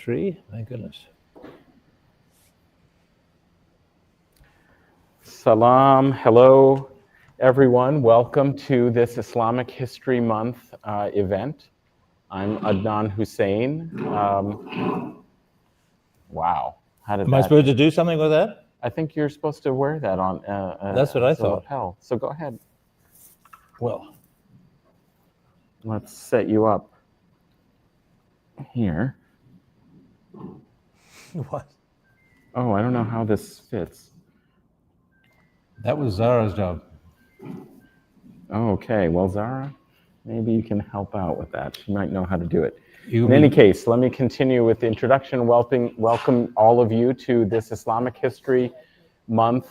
3. My goodness. Salam. Hello, everyone. Welcome to this Islamic History Month event. I'm Adnan Husain. Wow. How did Am I supposed to do something with that? I think you're supposed to wear that on That's what I as a thought. lapel. So go ahead. Well, Let's set you up here. what? Oh, I don't know how this fits. That was Zara's job. Oh, okay. Well, Zara, maybe you can help out with that. She might know how to do it. In any case, let me continue with the introduction. Welcome all of you to this Islamic History Month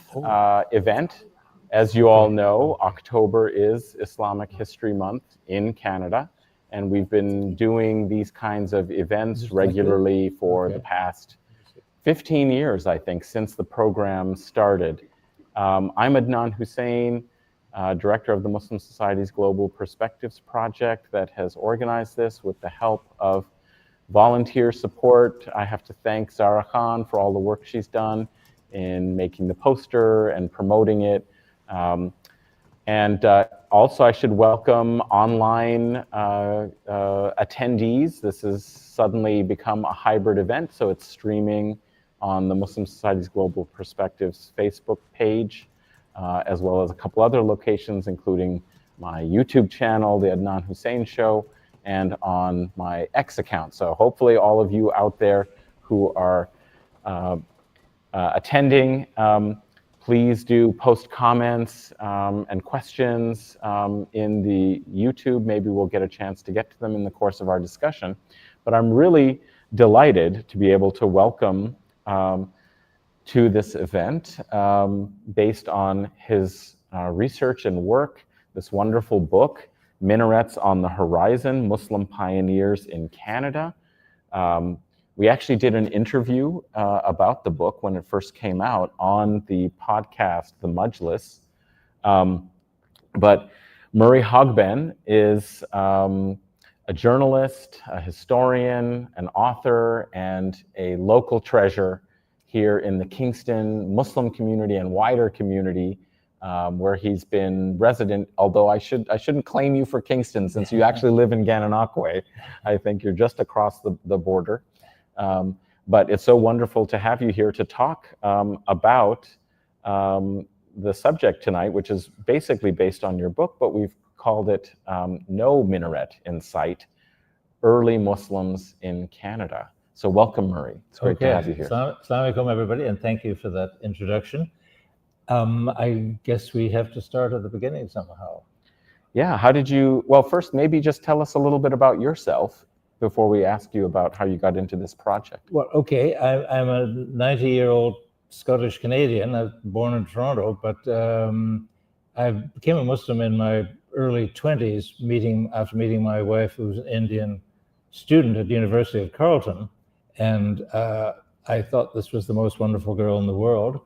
event. As you all know, October is Islamic History Month in Canada, and we've been doing these kinds of events regularly for the past 15 years, I think, since the program started. I'm Adnan Husain, director of the Muslim Society's Global Perspectives Project that has organized this with the help of volunteer support. I have to thank Zara Khan for all the work she's done in making the poster and promoting it. Also, I should welcome online attendees. This has suddenly become a hybrid event, so it's streaming on the Muslim Society's Global Perspectives Facebook page, as well as a couple other locations, including my YouTube channel, The Adnan Husain Show, and on my X account. So hopefully all of you out there who are attending, please do post comments and questions in the YouTube. Maybe we'll get a chance to get to them in the course of our discussion. But I'm really delighted to be able to welcome to this event based on his research and work, this wonderful book, Minarets on the Horizon, Muslim Pioneers in Canada. We actually did an interview about the book when it first came out on the podcast, The Majlis. But Murray Hogben is a journalist, a historian, an author, and a local treasure here in the Kingston Muslim community and wider community, where he's been resident, although I shouldn't claim you for Kingston since you actually live in Gananoque. I think you're just across the border. But it's so wonderful to have you here to talk about the subject tonight, which is basically based on your book, but we've called it No Minaret in Sight, Early Muslims in Canada. So welcome, Murray. It's great to have you here. Assalamu alaikum, everybody, and thank you for that introduction. I guess we have to start at the beginning somehow. Yeah, how did you, well, first maybe just tell us a little bit about yourself before we ask you about how you got into this project. Well, okay, I'm a 90-year-old Scottish Canadian. I was born in Toronto, but I became a Muslim in my early 20s, after meeting my wife, who was an Indian student at the University of Carleton. And I thought this was the most wonderful girl in the world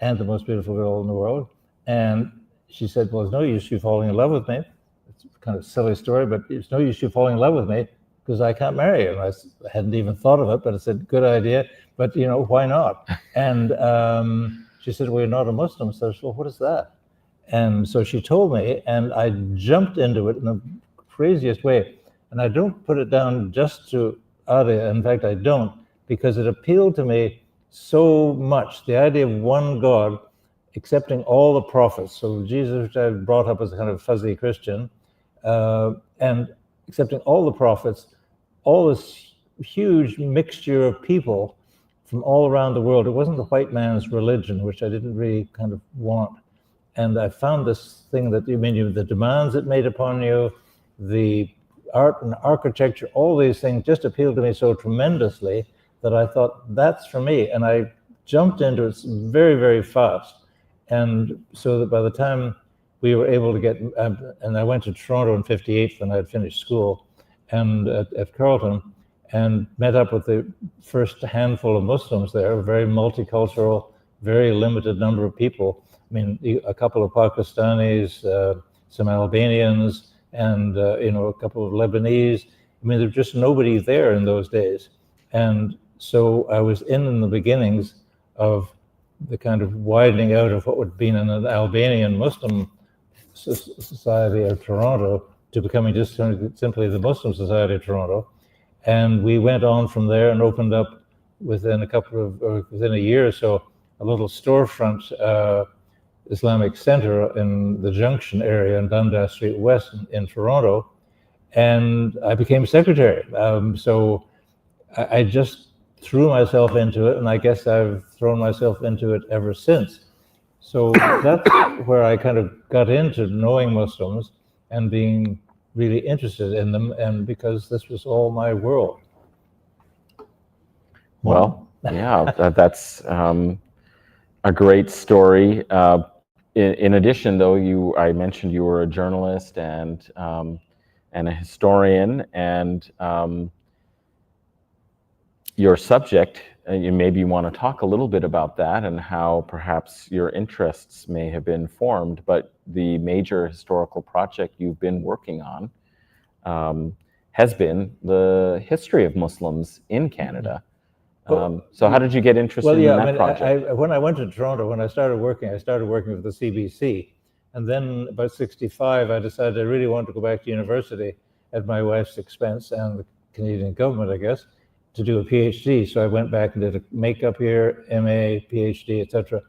and the most beautiful girl in the world. And she said, well, it's no use you falling in love with me. It's kind of a silly story, but it's no use you falling in love with me because I can't marry you. And I hadn't even thought of it, but I said, good idea, but why not? And she said, well, you're not a Muslim. So I said, well, what is that? And so she told me, and I jumped into it in the craziest way. And I don't put it down just to Arya. In fact, I don't, because it appealed to me so much. The idea of one God accepting all the prophets. So Jesus, which I brought up as a kind of fuzzy Christian, and accepting all the prophets, all this huge mixture of people from all around the world. It wasn't the white man's religion, which I didn't really kind of want. And I found this thing that the demands it made upon you, the art and architecture, all these things just appealed to me so tremendously that I thought, that's for me. And I jumped into it very, very fast. And so that by the time we were able to get, and I went to Toronto in '58 when I had finished school, and at Carleton, and met up with the first handful of Muslims there, a very multicultural, very limited number of people. I mean, a couple of Pakistanis, some Albanians, and a couple of Lebanese. I mean, there was just nobody there in those days. And so I was in the beginnings of the kind of widening out of what would have been an Albanian Muslim Society of Toronto to becoming just simply the Muslim Society of Toronto. And we went on from there and opened up within a year or so, a little storefront Islamic center in the Junction area in Dundas Street West in Toronto. And I became secretary. So I just threw myself into it, and I guess I've thrown myself into it ever since. So that's where I kind of got into knowing Muslims and being really interested in them, and because this was all my world. Well, yeah, that's a great story. In addition, though, I mentioned you were a journalist and a historian, and your subject, you maybe want to talk a little bit about that and how perhaps your interests may have been formed, but the major historical project you've been working on has been the history of Muslims in Canada. So how did you get interested in that project? When I went to Toronto, when I started working with the CBC. And then about 65, I decided I really wanted to go back to university at my wife's expense and the Canadian government, I guess, to do a PhD. So I went back and did a makeup here, MA, PhD, etc.,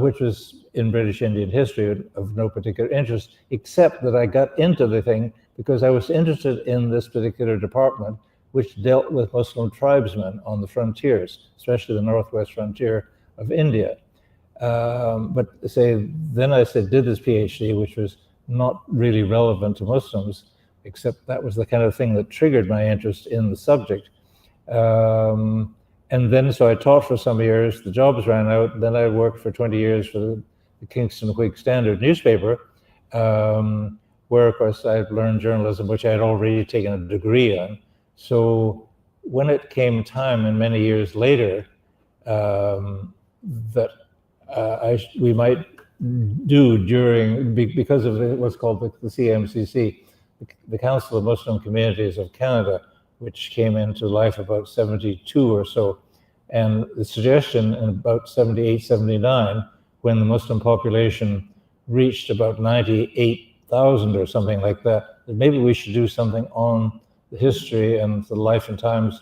which was in British Indian history of no particular interest, except that I got into the thing because I was interested in this particular department, which dealt with Muslim tribesmen on the frontiers, especially the northwest frontier of India. But then I did this PhD, which was not really relevant to Muslims, except that was the kind of thing that triggered my interest in the subject. And then, so I taught for some years, the jobs ran out, then I worked for 20 years for the Kingston Whig Standard newspaper, where, of course, I learned journalism, which I had already taken a degree on. So when it came time, and many years later, that we might do because of what's called the CMCC, the Council of Muslim Communities of Canada, which came into life about 72 or so. And the suggestion in about 78, 79, when the Muslim population reached about 98,000 or something like that maybe we should do something on the history and the life and times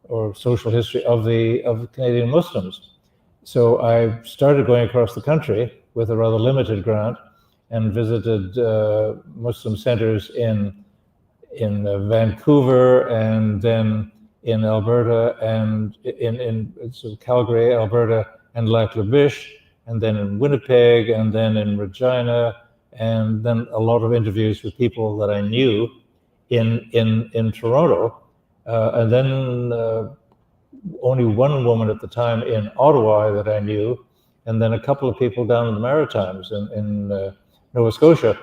or social history of the Canadian Muslims. So I started going across the country with a rather limited grant and visited Muslim centers in Vancouver and then in Alberta and in Calgary, Alberta, and Lac-La-Biche, and then in Winnipeg, and then in Regina, and then a lot of interviews with people that I knew in Toronto, and then only one woman at the time in Ottawa that I knew, and then a couple of people down in the Maritimes in Nova Scotia.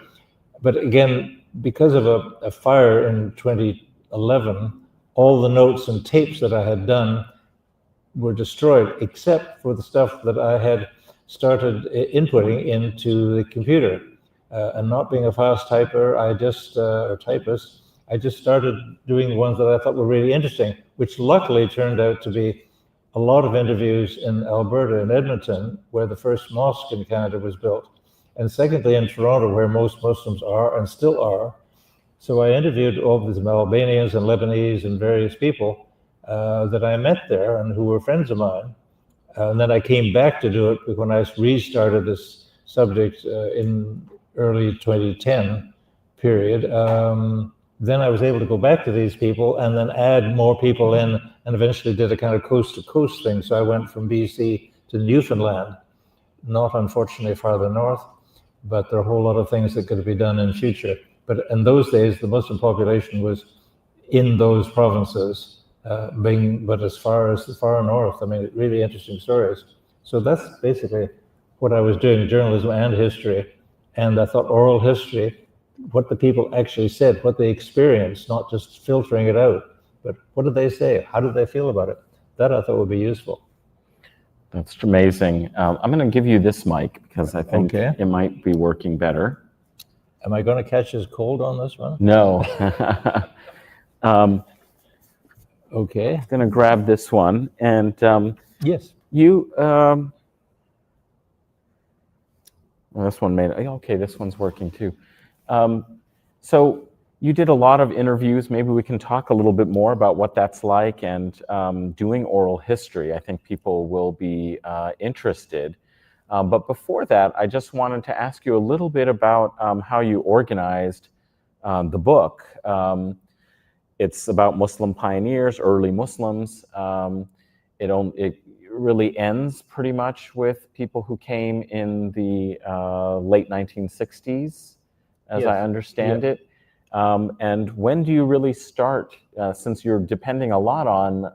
But again, because of a fire in 2011, all the notes and tapes that I had done were destroyed, except for the stuff that I had started inputting into the computer. And not being a fast typer, or typist, I just started doing the ones that I thought were really interesting, which luckily turned out to be a lot of interviews in Alberta and Edmonton, where the first mosque in Canada was built. And secondly, in Toronto, where most Muslims are and still are. So I interviewed all these Albanians and Lebanese and various people that I met there and who were friends of mine. And then I came back to do it when I restarted this subject in early 2010 period. Then I was able to go back to these people and then add more people in and eventually did a kind of coast-to-coast thing. So I went from BC to Newfoundland, not unfortunately farther north, but there are a whole lot of things that could be done in future. But in those days, the Muslim population was in those provinces, but as far as the far north, I mean, really interesting stories. So that's basically what I was doing, journalism and history. And I thought oral history, what the people actually said, what they experienced, not just filtering it out, but what did they say? How did they feel about it? That I thought would be useful. That's amazing. I'm going to give you this mic because I think it might be working better. Am I going to catch his cold on this one? No. Okay. I'm going to grab this one. And Yes. you, well, this one made, okay, this one's working too. So you did a lot of interviews. Maybe we can talk a little bit more about what that's like and doing oral history. I think people will be interested. But before that, I just wanted to ask you a little bit about how you organized the book. It's about Muslim pioneers, early Muslims. It really ends pretty much with people who came in the late 1960s, as Yes. I understand it. And when do you really start, since you're depending a lot on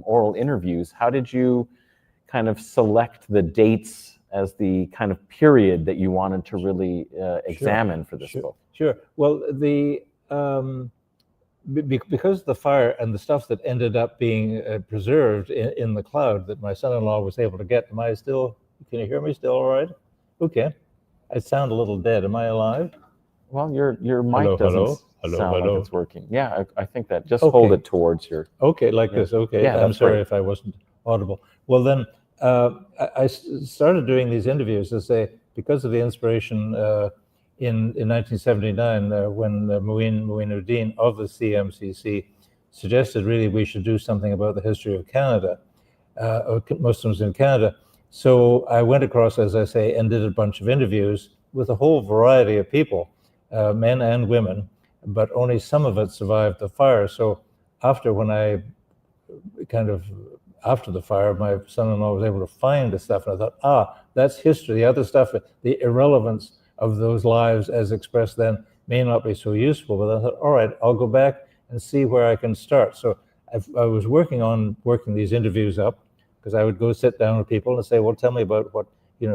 oral interviews, how did you kind of select the dates as the kind of period that you wanted to really examine for this book? Sure. Well, because the fire and the stuff that ended up being preserved in the cloud that my son-in-law was able to get, can you hear me still all right? Okay. I sound a little dead. Am I alive? Well, your mic doesn't sound like it's working. Yeah, I think that. Just hold it towards your... Okay, like this. Okay. Yeah, I'm sorry if I wasn't audible. Well, then I started doing these interviews to say, because of the inspiration in 1979 when Muin of the CMCC suggested really we should do something about the history of Canada, of Muslims in Canada. So I went across, as I say, and did a bunch of interviews with a whole variety of people, men and women, but only some of it survived the fire. So after the fire, my son-in-law was able to find the stuff, and I thought, that's history. The other stuff, the irrelevance of those lives as expressed then may not be so useful. But I thought, all right, I'll go back and see where I can start. So I was working these interviews up, because I would go sit down with people and say, well, tell me about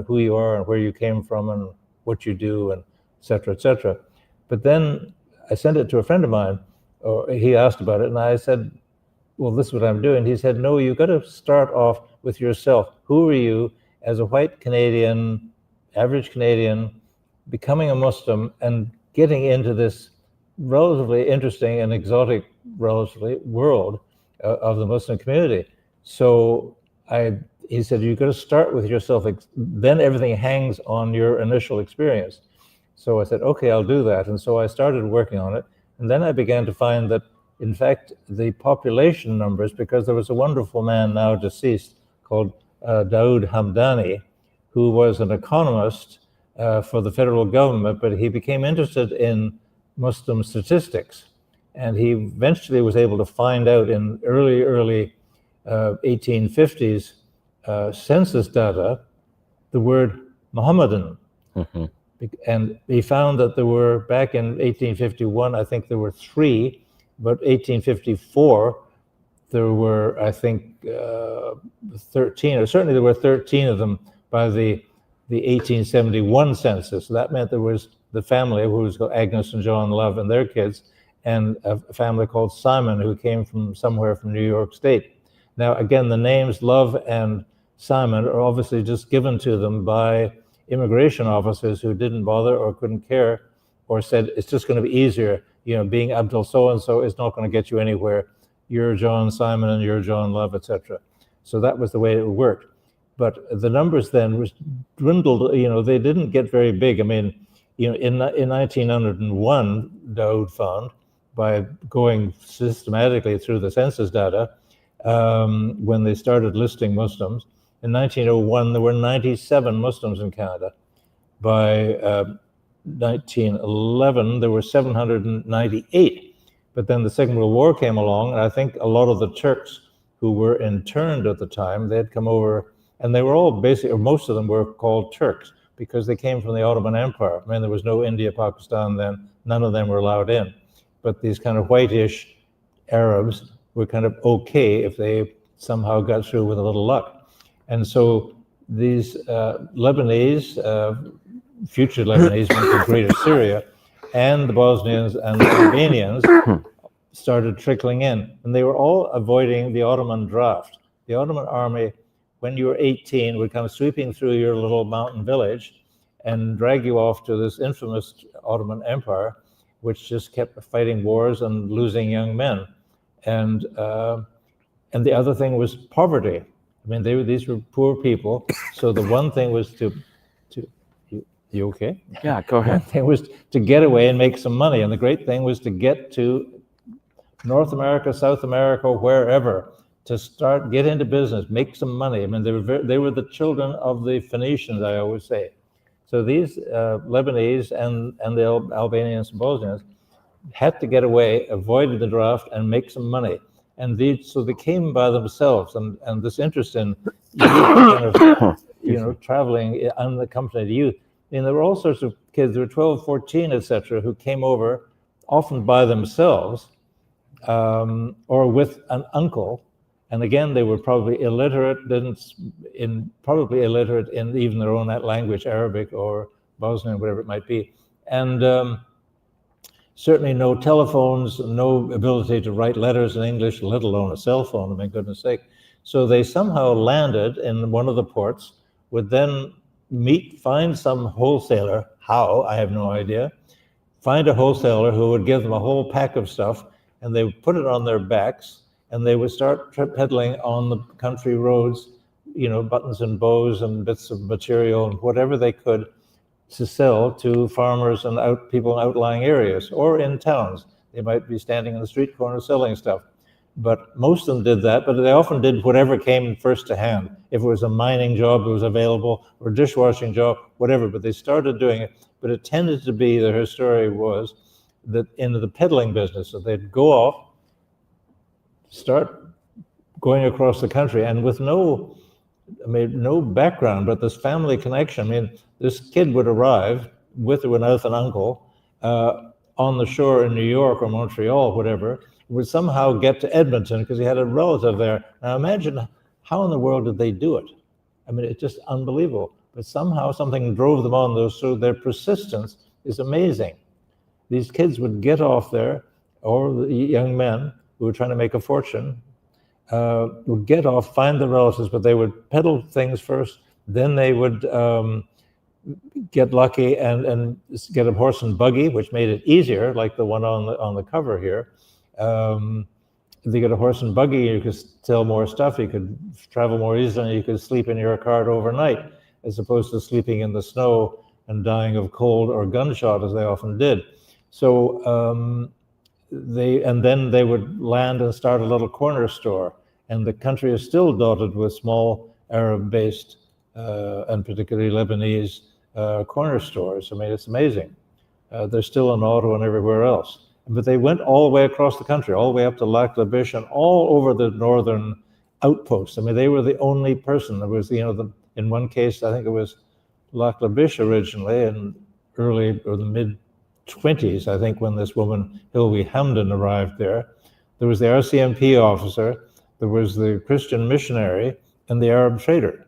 who you are and where you came from and what you do, and et cetera, et cetera. But then I sent it to a friend of mine, or he asked about it, and I said, well, this is what I'm doing. He said, no, you've got to start off with yourself. Who are you as a white Canadian, average Canadian, becoming a Muslim and getting into this relatively interesting and exotic, relatively, world of the Muslim community? So he said, you've got to start with yourself. Then everything hangs on your initial experience. So I said, okay, I'll do that. And so I started working on it. And then I began to find that, in fact, the population numbers, because there was a wonderful man now deceased called Daoud Hamdani, who was an economist for the federal government, but he became interested in Muslim statistics. And he eventually was able to find out in early 1850s census data the word Mohammedan. Mm-hmm. And he found that there were, back in 1851, I think there were 3, but 1854, there were, I think, 13, or certainly there were 13 of them by the 1871 census. So that meant there was the family, who was called Agnes and John Love and their kids, and a family called Simon, who came from somewhere from New York State. Now, again, the names Love and Simon are obviously just given to them by immigration officers who didn't bother or couldn't care, or said, it's just going to be easier. Being Abdul so-and-so is not going to get you anywhere. You're John Simon and you're John Love, etc. So that was the way it worked. But the numbers then was dwindled. They didn't get very big. I mean, in 1901, Daoud found, by going systematically through the census data, when they started listing Muslims, in 1901 there were 97 Muslims in Canada. By 1911 there were 798. But then the Second World War came along, and I think a lot of the Turks who were interned at the time, they had come over, and they were all basically, or most of them were called Turks, because they came from the Ottoman Empire. I mean, there was no India, Pakistan then, none of them were allowed in. But these kind of whitish Arabs were kind of okay if they somehow got through with a little luck. And so these Lebanese, future Lebanese went to Greater Syria, and the Bosnians and the Albanians started trickling in. And they were all avoiding the Ottoman draft. The Ottoman army, when you were 18, would come sweeping through your little mountain village and drag you off to this infamous Ottoman Empire, which just kept fighting wars and losing young men. And and the other thing was poverty. I mean, these were poor people. So the one thing was you okay? Yeah, go ahead. One thing was to get away and make some money, and the great thing was to get to North America, South America, wherever, to get into business, make some money. I mean, they were the children of the Phoenicians, I always say. So these Lebanese and the Albanians and Bosnians had to get away, avoided the draft, and make some money. And so they came by themselves, and this interest in traveling unaccompanied youth. And there were all sorts of kids, there were 12, 14, etc., who came over, often by themselves, or with an uncle. And again, they were probably illiterate, probably illiterate in even their own language, Arabic or Bosnian, whatever it might be. And certainly no telephones, no ability to write letters in English, let alone a cell phone, my goodness sake. So they somehow landed in one of the ports, would then find some wholesaler, how, I have no idea, find a wholesaler who would give them a whole pack of stuff, and they would put it on their backs, and they would start peddling on the country roads, buttons and bows and bits of material and whatever they could to sell to farmers and people in outlying areas or in towns. They might be standing in the street corner selling stuff. But most of them did that, but they often did whatever came first to hand. If it was a mining job that was available, or a dishwashing job, whatever, but they started doing it. But it tended to be, their story was, that into the peddling business. So they'd go off, start going across the country, and with no background, but this family connection. I mean, this kid would arrive with or without an uncle on the shore in New York or Montreal, whatever, would somehow get to Edmonton because he had a relative there. Now imagine how in the world did they do it? I mean, it's just unbelievable. But somehow something drove them on those, so their persistence is amazing. These kids would get off there, or the young men who were trying to make a fortune, would get off, find the relatives, but they would peddle things first, then they would get lucky and get a horse and buggy, which made it easier, like the one on the cover here. If you get a horse and buggy, you could sell more stuff, you could travel more easily, and you could sleep in your cart overnight, as opposed to sleeping in the snow and dying of cold or gunshot, as they often did. So then they would land and start a little corner store. And the country is still dotted with small Arab-based and particularly Lebanese corner stores. I mean, it's amazing. They're still in Ottawa and everywhere else. But they went all the way across the country, all the way up to Lac La Biche and all over the northern outposts. I mean, they were the only person. There was, in one case, I think it was Lac La Biche originally, in early or the mid-20s, I think, when this woman, Hilary Hamden, arrived there. There was the RCMP officer, there was the Christian missionary, and the Arab trader.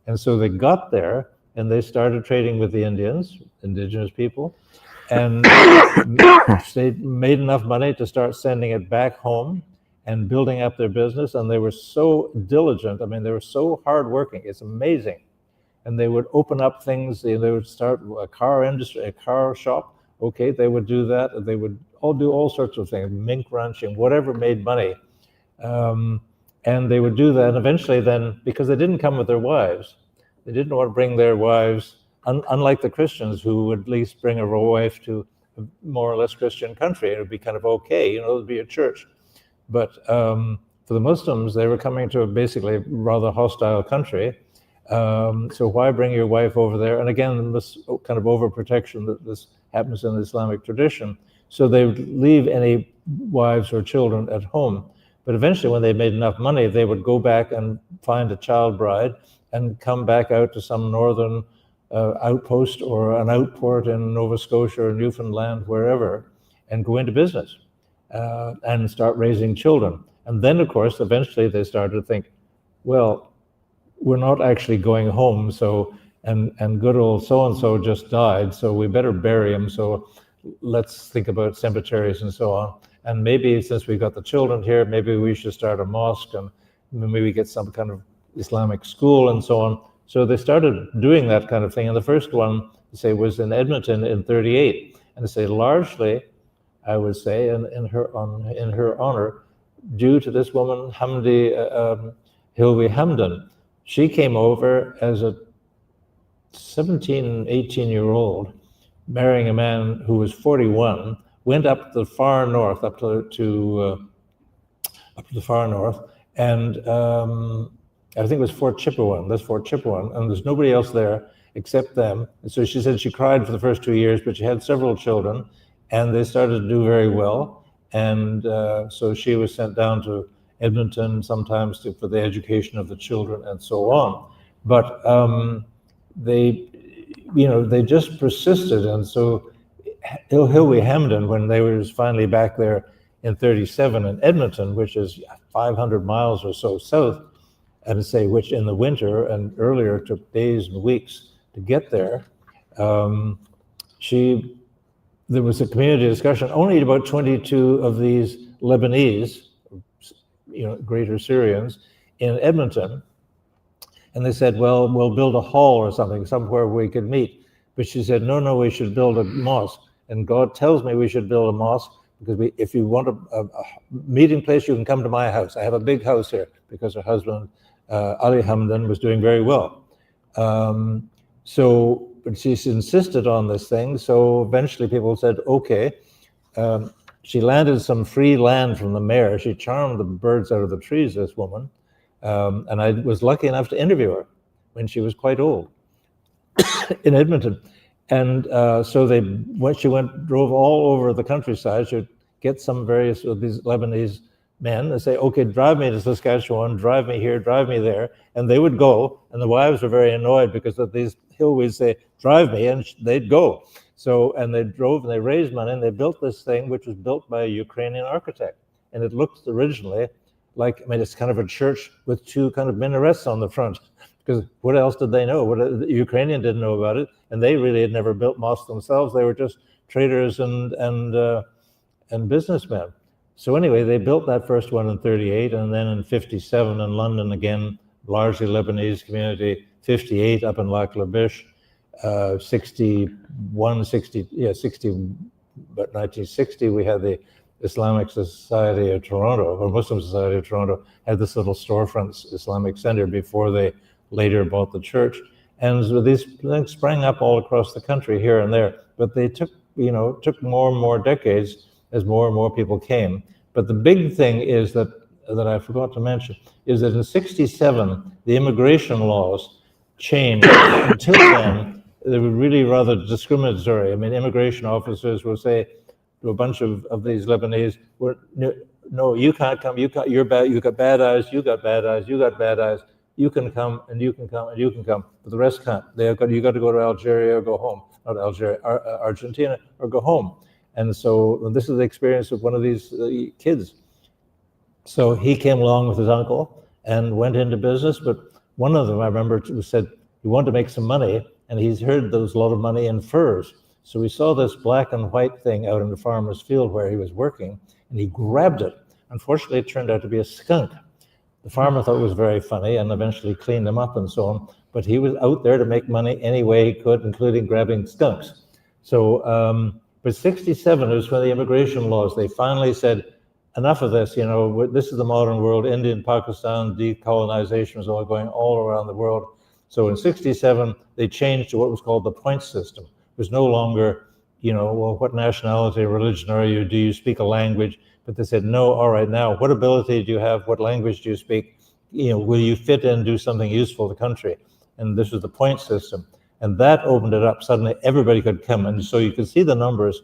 And so they got there, and they started trading with the Indians, indigenous people, and they made enough money to start sending it back home and building up their business. And they were so diligent. I mean, they were so hardworking. It's amazing. And they would open up things. They would start a car industry, a car shop. Okay, they would do that. They would all do all sorts of things, mink ranching, whatever made money. And they would do that. And eventually then, because they didn't come with their wives, they didn't want to bring their wives, unlike the Christians who would at least bring a wife to a more or less Christian country. It would be kind of okay, it would be a church. But for the Muslims, they were coming to a basically rather hostile country. So why bring your wife over there? And again, this kind of overprotection that this happens in the Islamic tradition. So they would leave any wives or children at home. But eventually, when they made enough money, they would go back and find a child bride and come back out to some northern outpost or an outport in Nova Scotia or Newfoundland, wherever, and go into business and start raising children. And then, of course, eventually they started to think, well, we're not actually going home, so and good old so-and-so just died, so we better bury him, so let's think about cemeteries and so on. And maybe since we've got the children here, maybe we should start a mosque and maybe get some kind of Islamic school and so on. So they started doing that kind of thing. And the first one, say, was in Edmonton in '38. And they say largely, I would say, in her honor, due to this woman, Hilary Hamden. She came over as a 17, 18-year-old, marrying a man who was 41, went up to the far north, up to the far north, and I think it was Fort Chipewyan. That's Fort Chipewyan, and there's nobody else there except them. And so she said she cried for the first 2 years, but she had several children, and they started to do very well. And so she was sent down to Edmonton sometimes for the education of the children and so on. But they just persisted, and so Hilary Hamden, when they were finally back there in 37 in Edmonton, which is 500 miles or so south, and say which in the winter and earlier took days and weeks to get there, there was a community discussion. Only about 22 of these Lebanese, Greater Syrians, in Edmonton. And they said, well, we'll build a hall or something, somewhere we could meet. But she said, no, we should build a mosque. And God tells me we should build a mosque because if you want a meeting place, you can come to my house. I have a big house here, because her husband, Ali Hamdan, was doing very well. But she's insisted on this thing. So eventually people said, okay. She landed some free land from the mayor. She charmed the birds out of the trees, this woman. And I was lucky enough to interview her when she was quite old in Edmonton. And so she drove all over the countryside. She'd get some various of these Lebanese men and say, okay, drive me to Saskatchewan, drive me here, drive me there. And they would go, and the wives were very annoyed because of these Hill would say, drive me, and they'd go. So, and they drove and they raised money, and they built this thing, which was built by a Ukrainian architect. And it looked originally like, it's kind of a church with two kind of minarets on the front, because what else did they know? The Ukrainian didn't know about it, and they really had never built mosques themselves. They were just traders and businessmen. So anyway, they built that first one in 38, and then in 57 in London again, largely Lebanese community, 58 up in Lac La Biche, 1960, we had the Islamic Society of Toronto, or Muslim Society of Toronto, had this little storefront Islamic center before they later bought the church. And so these things sprang up all across the country here and there, but they took more and more decades as more and more people came. But the big thing is that I forgot to mention, is that in 67, the immigration laws changed. Until then, they were really rather discriminatory. Immigration officers will say to a bunch of these Lebanese, no, you can't come, you're bad, you got bad eyes, you got bad eyes, you got bad eyes, you can come, and you can come, and you can come, but the rest can't. You got to go to Algeria or go home, not Algeria, Argentina, or go home. And so this is the experience of one of these kids. So he came along with his uncle and went into business, but one of them, I remember, said he wanted to make some money, and he's heard there was a lot of money in furs. So he saw this black and white thing out in the farmer's field where he was working, and he grabbed it. Unfortunately, it turned out to be a skunk. The farmer thought it was very funny and eventually cleaned him up and so on, but he was out there to make money any way he could, including grabbing skunks. So, but 67 was when the immigration laws, they finally said, enough of this, this is the modern world. India and Pakistan, decolonization was all going all around the world. So in 67, they changed to what was called the point system. It was no longer, well, what nationality or religion are you? Do you speak a language? But they said, no, all right, now, what ability do you have? What language do you speak? Will you fit in, do something useful to the country? And this was the point system. And that opened it up. Suddenly, everybody could come. And so you could see the numbers,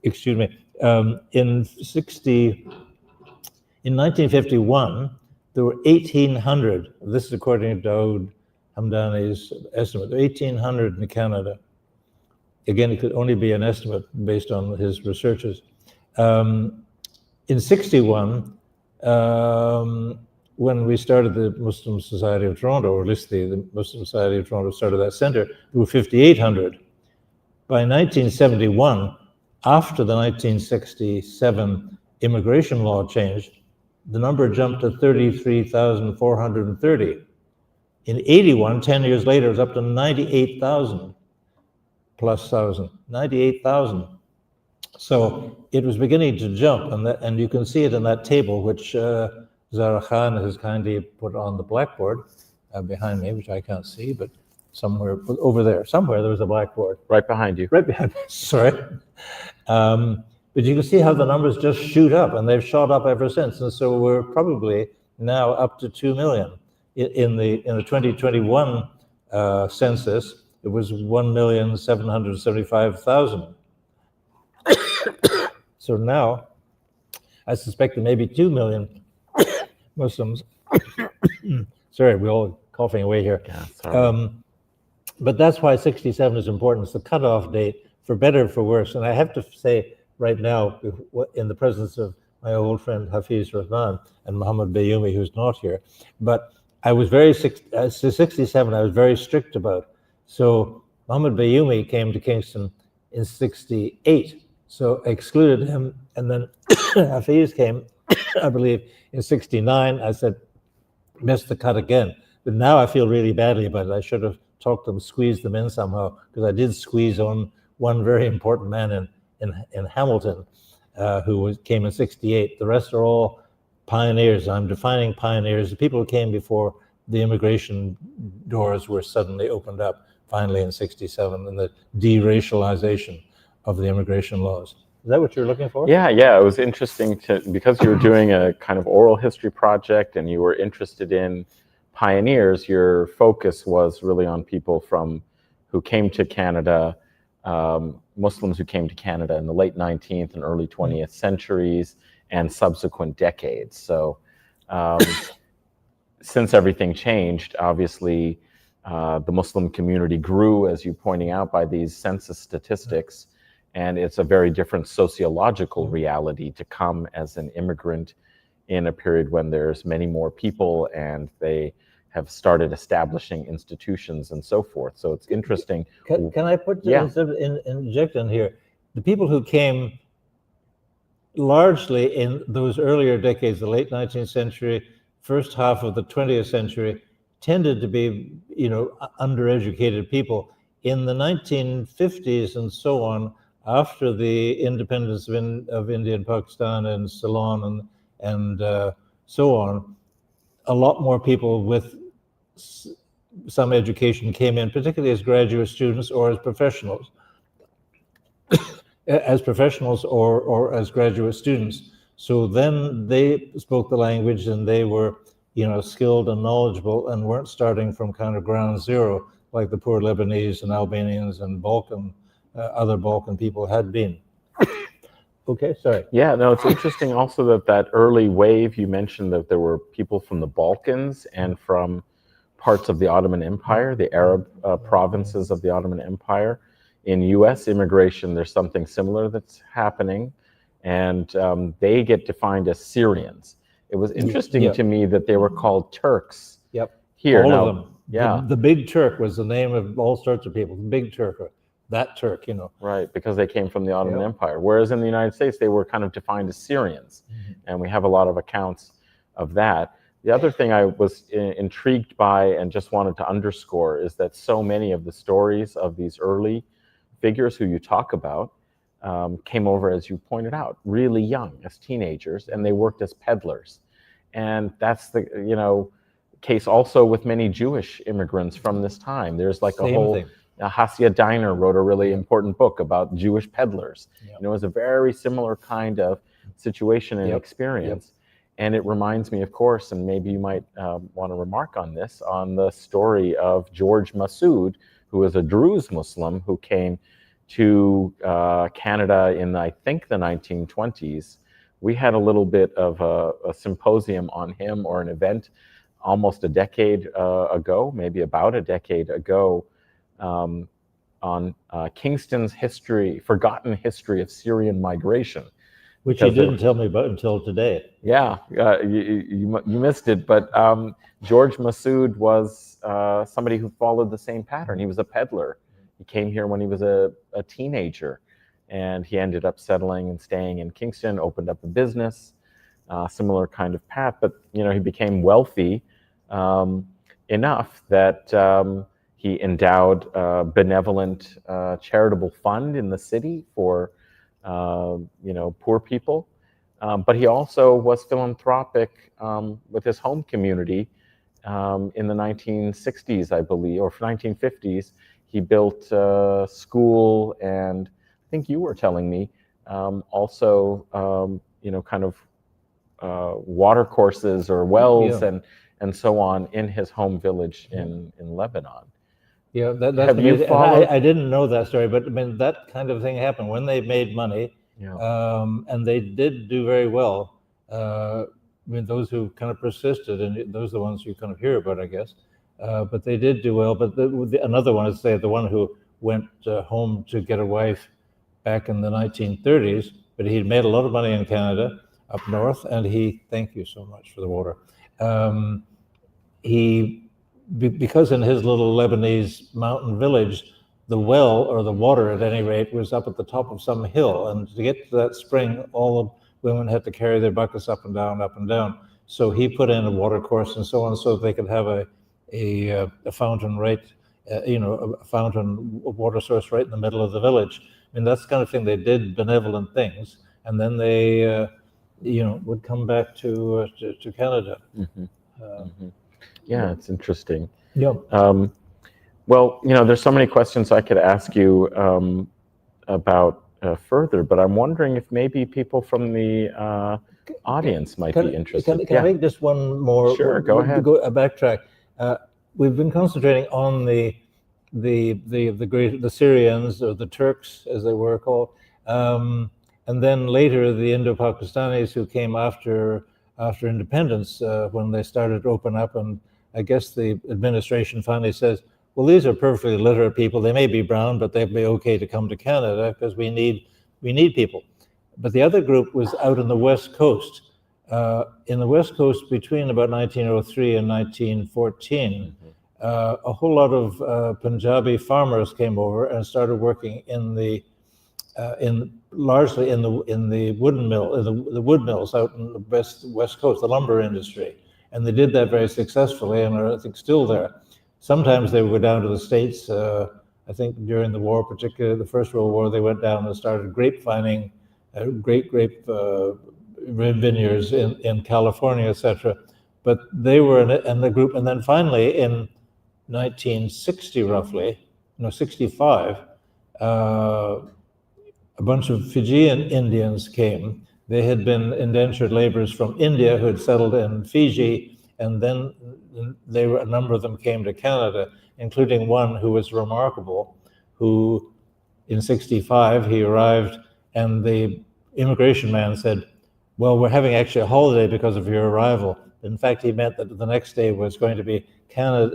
excuse me, in 1951, there were 1,800, this is according to Daoud Hamdani's estimate, 1,800 in Canada. Again, it could only be an estimate based on his researches. In 61, when we started the Muslim Society of Toronto, or at least the Muslim Society of Toronto started that center, there were 5,800. By 1971, after the 1967 immigration law changed, the number jumped to 33,430. In 81, 10 years later, it was up to 98,000 plus 1,000, 98,000. So it was beginning to jump, and you can see it in that table, which Zara Khan has kindly put on the blackboard behind me, which I can't see, but somewhere over there, somewhere there was a blackboard. Right behind you. Right behind me, sorry. But you can see how the numbers just shoot up, and they've shot up ever since. And so we're probably now up to 2 million. In the 2021 census, it was 1,775,000. So now, I suspect there may be 2 million Muslims. Sorry, we're all coughing away here. Yeah, sorry. But that's why 67 is important. It's the cutoff date, for better or for worse. And I have to say right now, in the presence of my old friend Hafiz Rahman and Muhammad Bayoumi, who's not here, but I was 67, I was very strict about. So Muhammad Bayoumi came to Kingston in 68. So I excluded him, and then Hafiz came, I believe, in 69. I said, missed the cut again. But now I feel really badly about it. I should have talked them, squeezed them in somehow, because I did squeeze on one very important man in Hamilton, who came in 68. The rest are all pioneers. I'm defining pioneers, the people who came before the immigration doors were suddenly opened up, finally in 67, and the de-racialization of the immigration laws. Is that what you're looking for? Yeah, it was interesting because you were doing a kind of oral history project and you were interested in pioneers. Your focus was really on people who came to Canada, Muslims who came to Canada in the late 19th and early 20th centuries and subsequent decades. So since everything changed, obviously the Muslim community grew, as you're pointing out, by these census statistics. And it's a very different sociological reality to come as an immigrant in a period when there's many more people and they have started establishing institutions and so forth. So it's interesting. Can I put interject in here? The people who came largely in those earlier decades, the late 19th century, first half of the 20th century, tended to be, undereducated people. In the 1950s and so on, after the independence of India and Pakistan and Ceylon and so on, a lot more people with some education came in, particularly as graduate students or as professionals, or as graduate students. So then they spoke the language and they were, skilled and knowledgeable and weren't starting from kind of ground zero like the poor Lebanese and Albanians and other Balkan people had been. Okay, sorry. Yeah, no, it's interesting also that early wave, you mentioned that there were people from the Balkans and from parts of the Ottoman Empire, the Arab provinces of the Ottoman Empire. In US immigration, there's something similar that's happening, and they get defined as Syrians. It was interesting to me that they were called Turks. Yep. Here, all now, of them. Yeah. The Big Turk was the name of all sorts of people. The Big Turk, that Turk, Right, because they came from the Ottoman Empire. Whereas in the United States, they were kind of defined as Syrians. Mm-hmm. And we have a lot of accounts of that. The other thing I was intrigued by and just wanted to underscore is that so many of the stories of these early figures who you talk about came over, as you pointed out, really young as teenagers, and they worked as peddlers. And that's the, case also with many Jewish immigrants from this time. There's like a whole thing. Hasia Diner wrote a really important book about Jewish peddlers. Yep. It was a very similar kind of situation and experience. Yep. And it reminds me, of course, and maybe you might want to remark on this, on the story of George Massoud, who was a Druze Muslim who came to Canada in, I think, the 1920s. We had a little bit of a symposium on him, or an event almost a decade ago, maybe about a decade ago, on Kingston's forgotten history of Syrian migration. Which you didn't tell me about until today. Yeah, you missed it, but George Massoud was somebody who followed the same pattern. He was a peddler. He came here when he was a teenager, and he ended up settling and staying in Kingston, opened up a business, similar kind of path, but he became wealthy enough that he endowed a benevolent charitable fund in the city for poor people. But he also was philanthropic with his home community in the 1960s, I believe, or 1950s. He built a school, and I think you were telling me also, kind of water courses or wells and so on in his home village in Lebanon. Yeah, that's Have you amazing. followed? I didn't know that story, but I mean that kind of thing happened when they made money, and they did do very well. I mean, those who kind of persisted, and those are the ones you kind of hear about, I guess. But they did do well. But another one is, say, the one who went home to get a wife back in the 1930s, but he'd made a lot of money in Canada up north, and thank you so much for the water. Because in his little Lebanese mountain village, the well, or the water at any rate, was up at the top of some hill. And to get to that spring, all the women had to carry their buckets up and down, up and down. So he put in a water course and so on, so they could have a fountain a fountain water source right in the middle of the village. I mean, that's the kind of thing. They did benevolent things, and then they, would come back to Canada. Yeah, it's interesting. Yeah. Well, there's so many questions I could ask you about further, but I'm wondering if maybe people from the audience might be interested. Can I make just one more? Sure, go ahead. Backtrack. We've been concentrating on the Syrians, or the Turks, as they were called, and then later the Indo-Pakistanis who came after independence, when they started to open up, and I guess the administration finally says, well, these are perfectly literate people. They may be brown, but they'd be okay to come to Canada because we need people. But the other group was out in the West Coast. In the West Coast, between about 1903 and 1914, a whole lot of Punjabi farmers came over and started working largely in the wooden mill, the wood mills out in the West Coast, the lumber industry, and they did that very successfully, and are, I think, still there. Sometimes they would go down to the States. I think during the war, particularly the First World War, they went down and started grape fining, grape vineyards in California, etc. But they were in the group, and then finally in 1960, roughly, 65. A bunch of Fijian Indians came. They had been indentured laborers from India who had settled in Fiji, and then a number of them came to Canada, including one who was remarkable, who in 65, he arrived, and the immigration man said, well, we're having actually a holiday because of your arrival. In fact, he meant that the next day was going to be July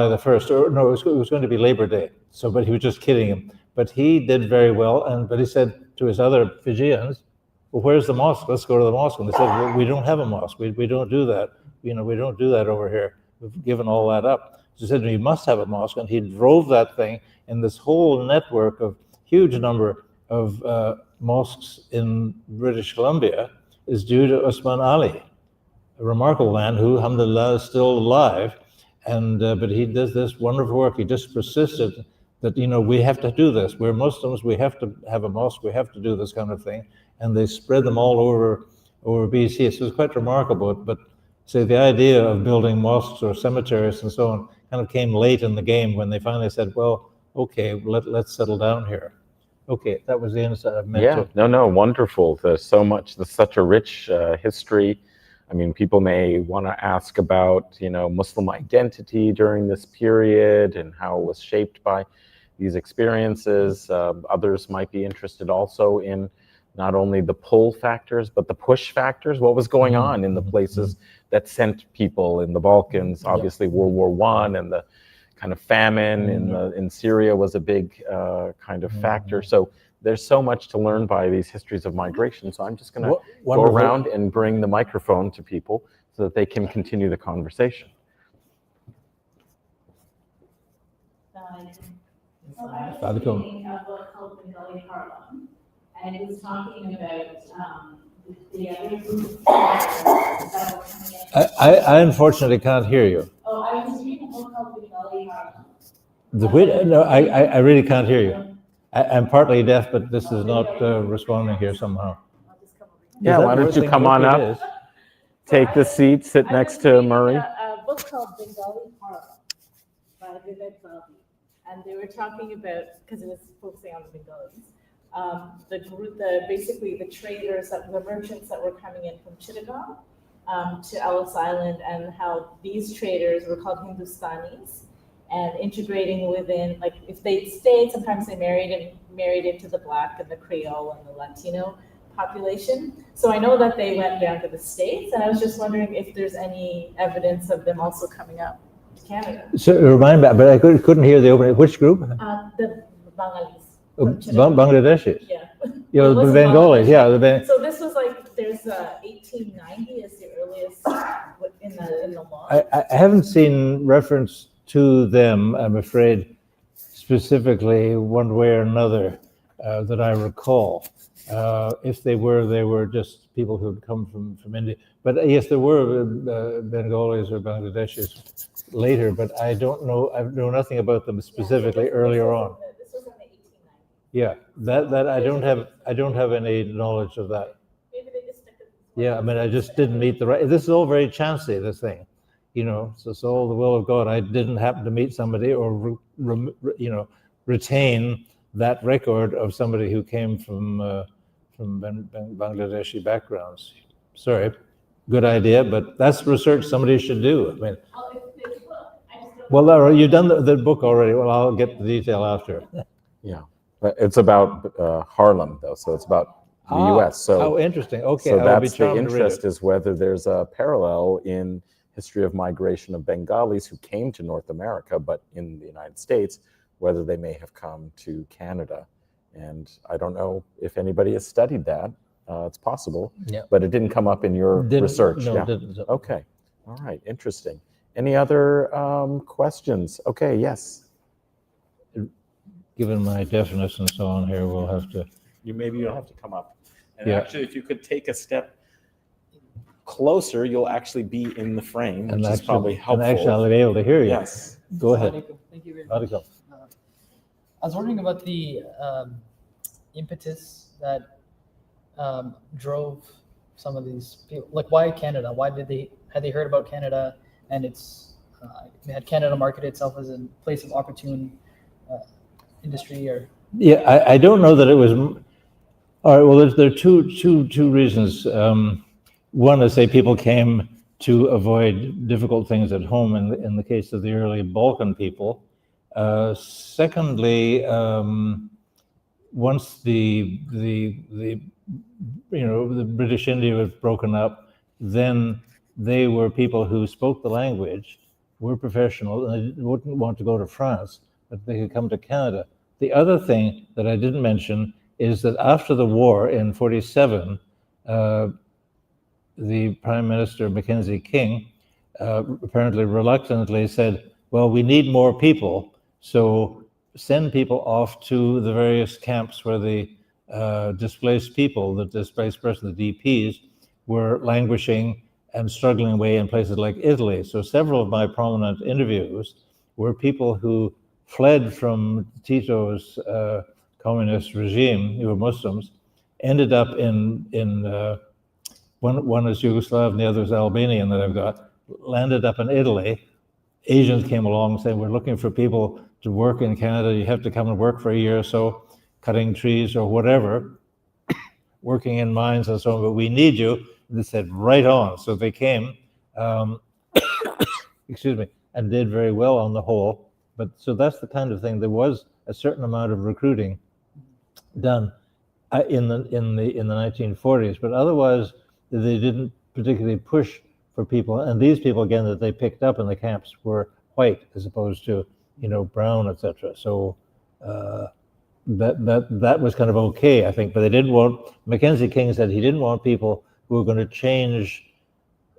the 1st, or no, it was going to be Labor Day. So, but he was just kidding him. But he did very well, but he said to his other Fijians, well, where's the mosque? Let's go to the mosque. And they said, well, we don't have a mosque. We don't do that. We don't do that over here. We've given all that up. So he said, you must have a mosque. And he drove that thing, and this whole network of huge number of mosques in British Columbia is due to Usman Ali, a remarkable man who, alhamdulillah, is still alive. And but he does this wonderful work. He just persisted that, we have to do this. We're Muslims. We have to have a mosque. We have to do this kind of thing. And they spread them all over BC. So it's quite remarkable. But say the idea of building mosques or cemeteries and so on kind of came late in the game when they finally said, well, okay, let's settle down here. Okay, that was the insight I've meant to. No, wonderful. There's such a rich history. I mean, people may want to ask about, Muslim identity during this period and how it was shaped by these experiences. Others might be interested also in not only the pull factors, but the push factors. What was going on in the places that sent people in the Balkans? Obviously, World War I and the kind of famine in Syria was a big kind of factor. So there's so much to learn by these histories of migration. So I'm just going to go around and bring the microphone to people so that they can continue the conversation. So I was reading a book called Bengali Harlem, and it was talking about the other group that were coming in. I unfortunately can't hear you. Oh, I was reading a book called Bengali Harlem. I really can't hear you. I'm partly deaf, but this is not responding here somehow. I'll just come over here. Yeah, Is that why don't you working? come on Look, it up, is. take the seat, sit next to Murray. A book called Bengali Parla by Vivek Valdi. And they were talking about, because it was focusing on the Bengalis, basically the traders, the merchants that were coming in from Chittagong to Ellis Island, and how these traders were called Hindustanis, and integrating within, like if they stayed, sometimes they married into the Black and the Creole and the Latino population. So I know that they went down to the States, and I was just wondering if there's any evidence of them also coming up to Canada. So remind me, but I couldn't hear the opening. Which group? The Bengalis. Bangladeshis. Yeah. Yeah, Well, it the wasn't Bengalis. Bangladesh. Yeah, So this was like, there's 1890 as the earliest in the law. I haven't seen reference to them, I'm afraid, specifically one way or another that I recall. If they were just people who had come from India. But yes, there were Bengalis or Bangladeshis later, but I don't know. I know nothing about them specifically earlier on. This was in the 1890s. Yeah, that I don't have any knowledge of that. Maybe they just stuck it. Yeah, I mean, I just didn't meet the right. This is all very chancy, this thing, So it's all the will of God. I didn't happen to meet somebody or retain that record of somebody who came from Bangladeshi backgrounds. Sorry, good idea, but that's research somebody should do. I mean, well, you've done the book already. Well, I'll get the detail after. Yeah, it's about Harlem though, so it's about the U.S. So how interesting. Okay, so I'll be that's the charmed to read interest it. is whether there's a parallel in history of migration of Bengalis who came to North America, but in the United States, whether they may have come to Canada. And I don't know if anybody has studied that. It's possible, but it didn't come up in your research. No, yeah. it didn't. Okay. All right. Interesting. Any other questions? Okay. Yes. Given my deafness and so on here, we'll have to. Maybe you'll have to come up. And Yeah. actually, if you could take a step closer, you'll actually be in the frame, which is probably helpful. And actually, I'll be able to hear you. Yes. Go ahead. Thank you very much. Article. I was wondering about the impetus that drove some of these people. Like, why Canada? Why had they heard about Canada, and had Canada marketed itself as a place of opportune industry? Or Yeah, I don't know that it was. All right. Well, there are two reasons. One is, say, people came to avoid difficult things at home in the case of the early Balkan people. Secondly, once the British India was broken up, then they were people who spoke the language, were professional, and they wouldn't want to go to France, but they could come to Canada. The other thing that I didn't mention is that after the war in 1947, the Prime Minister Mackenzie King apparently reluctantly said, well, we need more people, so send people off to the various camps where the displaced people, the displaced persons, the DPs, were languishing and struggling away in places like Italy. So several of my prominent interviews were people who fled from Tito's communist regime, who were Muslims, ended up in one is Yugoslav and the other is Albanian that I've got, landed up in Italy. Asians came along saying, we're looking for people to work in Canada. You have to come and work for a year or so, cutting trees or whatever, working in mines and so on, but we need you. They said, right on. So they came, excuse me, and did very well on the whole. But so that's the kind of thing. There was a certain amount of recruiting done in the 1940s, but otherwise they didn't particularly push for people. And these people, again, that they picked up in the camps were white as opposed to, brown, etc. So that was kind of okay, I think. But they didn't want. Mackenzie King said he didn't want people who were going to change.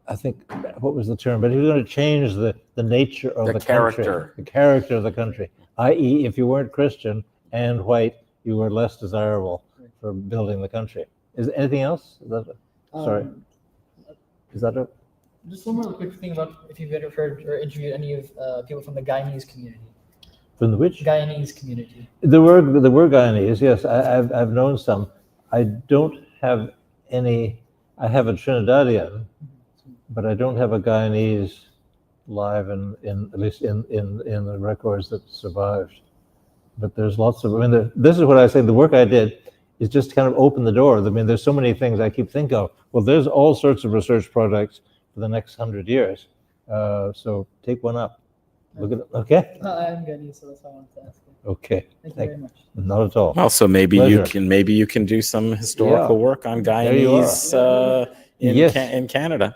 I think what was the term? But he was going to change the nature of the country, the character of the country. I.e., if you weren't Christian and white, you were less desirable for building the country. Is there anything else? Sorry. Is that it? Just one more quick thing about if you've ever heard or interviewed any of people from the Guyanese community. From the which? Guyanese community. There were Guyanese, yes. I've known some. I don't have any. I have a Trinidadian, but I don't have a Guyanese live in at least in the records that survived. But there's lots of. I mean, this is what I say. The work I did is just kind of open the door. I mean, there's so many things I keep thinking of. Well, there's all sorts of research projects for the next 100 years. So take one up. Look at it. Okay. I'm Guyanese, so that's why I wanted to ask you. Okay. Thank you very much. Not at all. Well, so maybe Pleasure. you can do some historical work on Guyanese in Canada.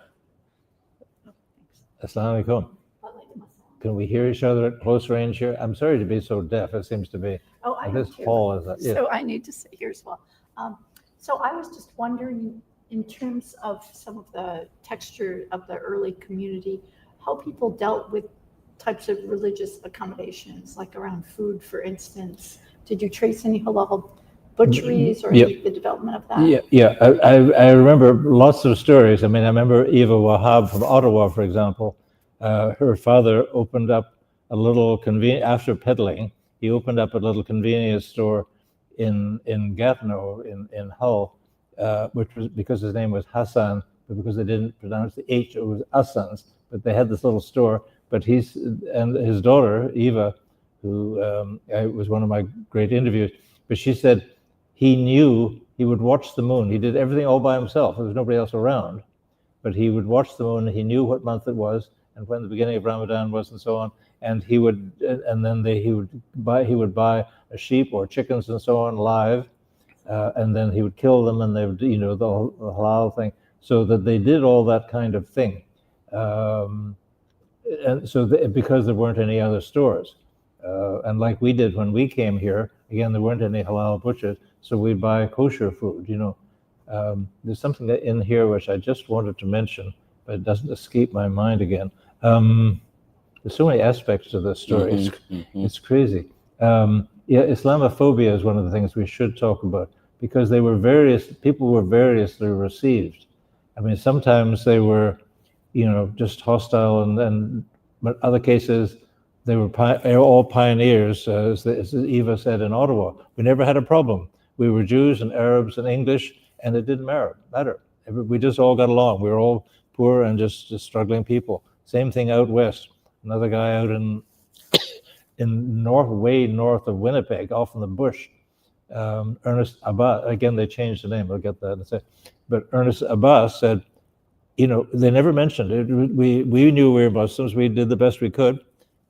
Assalamu alaikum. Can we hear each other at close range here? I'm sorry to be so deaf. It seems to be. Oh, I This do too. hall is. Yeah. So I need to sit here as well. So I was just wondering, in terms of some of the texture of the early community, how people dealt with types of religious accommodations, like around food, for instance. Did you trace any halal butcheries or Yep. the development of that? Yeah. I remember lots of stories. I mean, I remember Eva Wahab from Ottawa, for example. Her father opened up a little after peddling. He opened up a little convenience store in Gatineau in Hull, which was because his name was Hassan, but because they didn't pronounce the H, it was Hassan's. But they had this little store. But and his daughter Eva, who was one of my great interviews, but she said he knew he would watch the moon. He did everything all by himself. There was nobody else around, but he would watch the moon. He knew what month it was and when the beginning of Ramadan was, and so on. And he would buy a sheep or chickens and so on live, and then he would kill them, and they would, the halal thing, so that they did all that kind of thing. And so because there weren't any other stores, and like we did when we came here, again, there weren't any halal butchers, so we'd buy kosher food. There's something in here which I just wanted to mention, but it doesn't escape my mind again. There's so many aspects to this story. It's crazy. Islamophobia is one of the things we should talk about, because people were variously received. I mean, sometimes they were, just hostile, but other cases they were all pioneers, as Eva said in Ottawa. We never had a problem. We were Jews and Arabs and English, and it didn't matter. We just all got along. We were all poor and just struggling people. Same thing out west. Another guy out in way north of Winnipeg, off in the bush, Ernest Abbas. Again, they changed the name. I'll get that in a sec. But Ernest Abbas said, they never mentioned it. We knew we were Muslims. We did the best we could,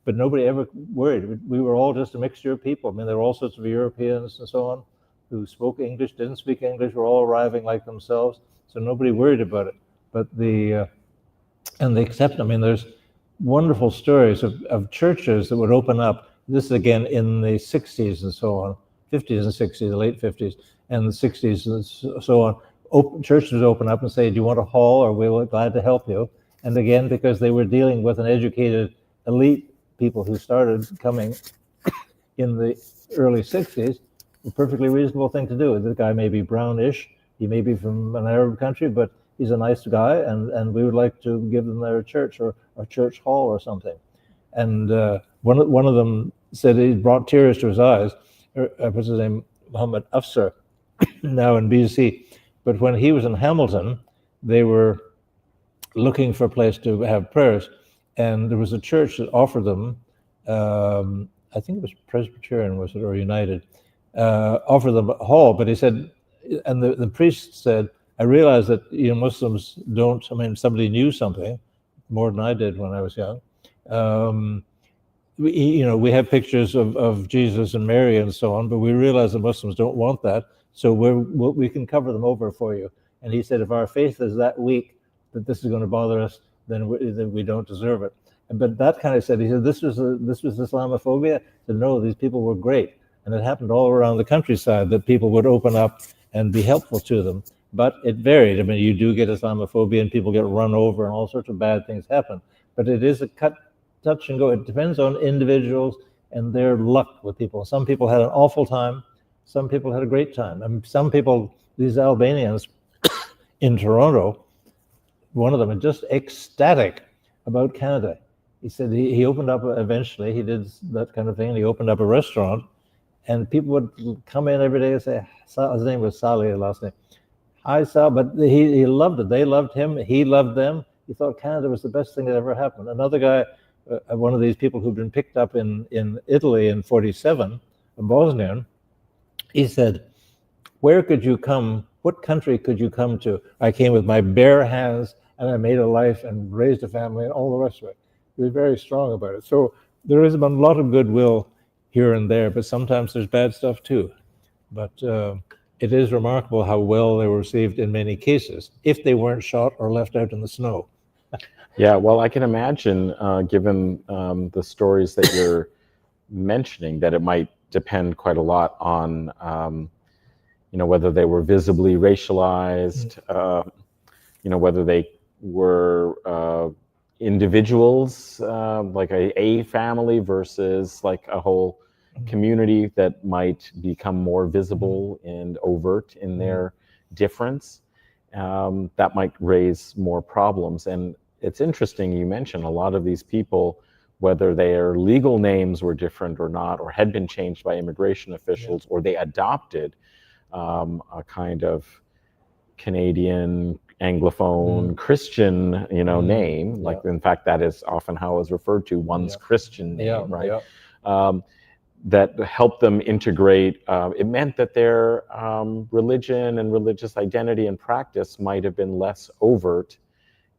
but nobody ever worried. We were all just a mixture of people. I mean, there were all sorts of Europeans and so on who spoke English, didn't speak English, were all arriving like themselves. So nobody worried about it. But and they accept. I mean, there's wonderful stories of churches that would open up. This is again in the 60s and so on, 50s and 60s, the late 50s and the 60s and so on. Churches would open up and say, do you want a hall, or we're glad to help you. And again, because they were dealing with an educated elite people who started coming in the early 60s, a perfectly reasonable thing to do. The guy may be brownish, he may be from an Arab country, but he's a nice guy, and we would like to give them their church or a church hall or something. And one of them said he brought tears to his eyes. What's his name? Muhammad Afsar, now in BC. But when he was in Hamilton, they were looking for a place to have prayers, and there was a church that offered them, I think it was Presbyterian, was it, or United, offered them a hall. But he said, and the priest said, I realize that Muslims don't. I mean, somebody knew something more than I did when I was young. We have pictures of Jesus and Mary and so on, but we realize that Muslims don't want that. So we can cover them over for you. And he said, if our faith is that weak that this is going to bother us, then we don't deserve it. But that kind of said, he said, this was Islamophobia. He said, no, these people were great. And it happened all around the countryside that people would open up and be helpful to them. But it varied. I mean, you do get Islamophobia and people get run over and all sorts of bad things happen. But it is a touch and go. It depends on individuals and their luck with people. Some people had an awful time. Some people had a great time. I mean, some people, these Albanians in Toronto, one of them is just ecstatic about Canada. He said he opened up eventually. He did that kind of thing. And he opened up a restaurant, and people would come in every day and say, his name was Sally, the last name. Hi, Sal. But he loved it. They loved him. He loved them. He thought Canada was the best thing that ever happened. Another guy, one of these people who'd been picked up in Italy in 47, a Bosnian, he said, where could you come? What country could you come to? I came with my bare hands and I made a life and raised a family and all the rest of it. He was very strong about it. So there is a lot of goodwill here and there, but sometimes there's bad stuff too. But it is remarkable how well they were received in many cases, if they weren't shot or left out in the snow. Yeah, well, I can imagine, given the stories that you're mentioning, that it might depend quite a lot on whether they were visibly racialized, whether they were individuals, like a family versus like a whole community that might become more visible and overt in their difference. That might raise more problems. And it's interesting, you mentioned a lot of these people, whether their legal names were different or not, or had been changed by immigration officials, or they adopted a kind of Canadian Anglophone Christian, name. Like, in fact, that is often how it was referred to, one's Christian name, right? That helped them integrate. It meant that their religion and religious identity and practice might have been less overt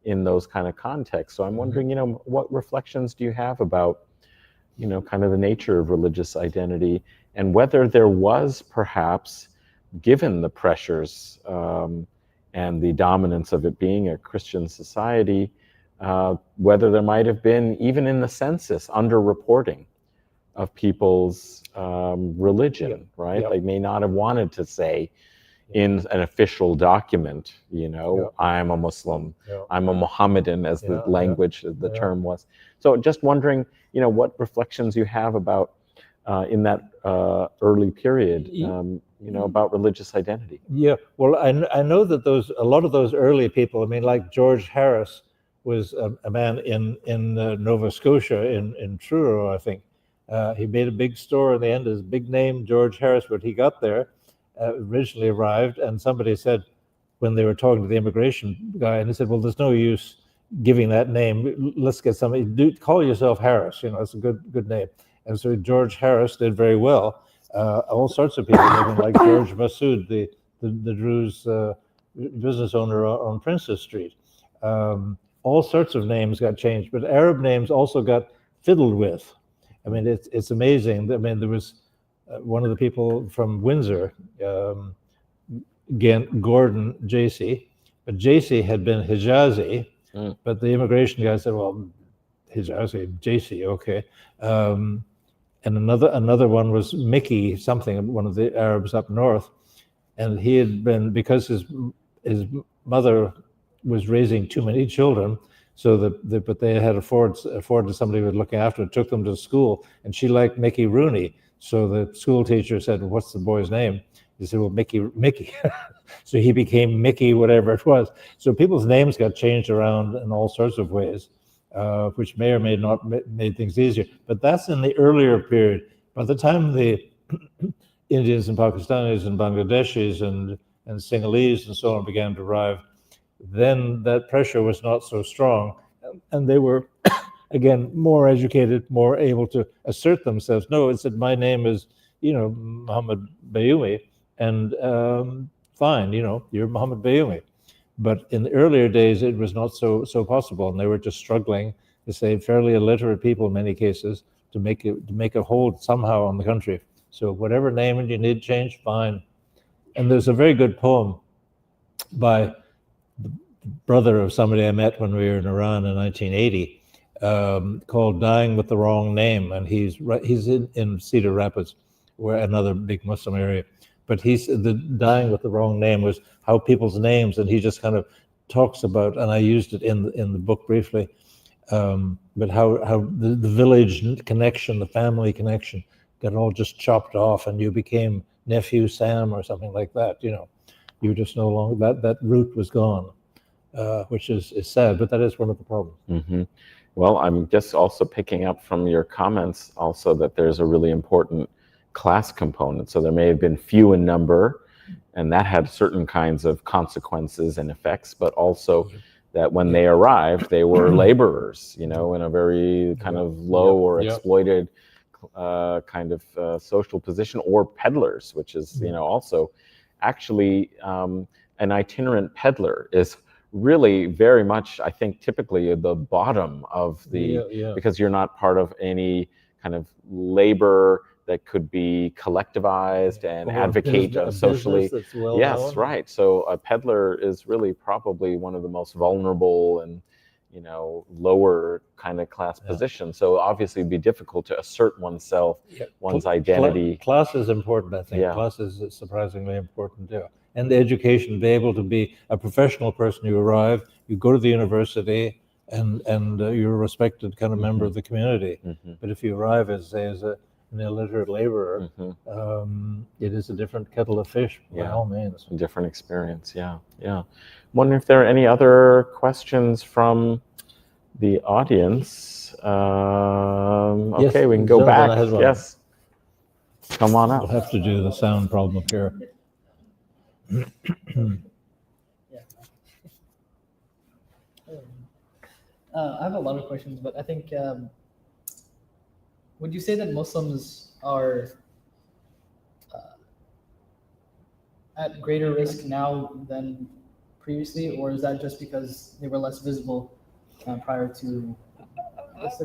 in those kind of contexts. So I'm wondering, what reflections do you have about, kind of the nature of religious identity, and whether there was perhaps, given the pressures and the dominance of it being a Christian society, whether there might have been, even in the census, underreporting of people's religion, right? They may not have wanted to say in an official document, I'm a Muslim, I'm a Mohammedan, as the language, the term was. So just wondering, what reflections you have about in that early period, about religious identity. Yeah, well, I know that a lot of those early people, like George Harris was a man in Nova Scotia, in Truro, I think. He made a big store in the end, his big name, George Harris, but he got there, originally arrived, and somebody said, when they were talking to the immigration guy, and he said, well, there's no use giving that name. Let's get somebody, call yourself Harris, it's a good name. And so George Harris did very well. All sorts of people living, like George Massoud, the Druze business owner on Princess Street. All sorts of names got changed, but Arab names also got fiddled with. It's amazing. There was one of the people from Windsor, Gordon Jaycee, but Jaycee had been Hijazi, but the immigration guy said, well, Hijazi, Jaycee, okay. And another one was Mickey something, one of the Arabs up north, and he had been, because his mother was raising too many children, so but they had afforded somebody who was looking after it, took them to school, and she liked Mickey Rooney, so the school teacher said, well, what's the boy's name? He said, well, Mickey. So he became Mickey, whatever it was. So people's names got changed around in all sorts of ways. Which may or may not made things easier. But that's in the earlier period. By the time the Indians and Pakistanis and Bangladeshis and Sinhalese and so on began to arrive, then that pressure was not so strong. And they were, again, more educated, more able to assert themselves. No, it said, my name is, Muhammad Bayoumi, and fine, you're Muhammad Bayoumi. But in the earlier days, it was not so possible, and they were just struggling to say fairly illiterate people in many cases to make a hold somehow on the country. So whatever name you need change, fine. And there's a very good poem by the brother of somebody I met when we were in Iran in 1980, called "Dying with the Wrong Name," and he's in Cedar Rapids, where another big Muslim area. But the dying with the wrong name was how people's names, and he just kind of talks about, and I used it in the book briefly, but how the village connection, the family connection, got all just chopped off, and you became nephew Sam or something like that. You just no longer, that root was gone, which is sad, but that is one of the problems. Well, I'm just also picking up from your comments also that there's a really important class component. So there may have been few in number, and that had certain kinds of consequences and effects, but also that when they arrived, they were laborers, in a very kind of low or exploited kind of social position, or peddlers, which is, also actually an itinerant peddler is really very much, I think, typically the bottom of the, because you're not part of any kind of labor that could be collectivized and advocate socially. Yes, right. So a peddler is really probably one of the most vulnerable and lower kind of class positions. So obviously it'd be difficult to assert oneself, one's identity. Class is important, I think. Class is surprisingly important too. And the education, be able to be a professional person. You arrive, you go to the university, and you're a respected kind of member of the community. But if you arrive as, say, as an illiterate laborer, it is a different kettle of fish, by all means. A different experience, yeah. Wonder if there are any other questions from the audience. Okay, we can go back. Yes. Come on up. We'll have to do the sound problem up here. I have a lot of questions, but I think, would you say that Muslims are at greater risk now than previously, or is that just because they were less visible prior to,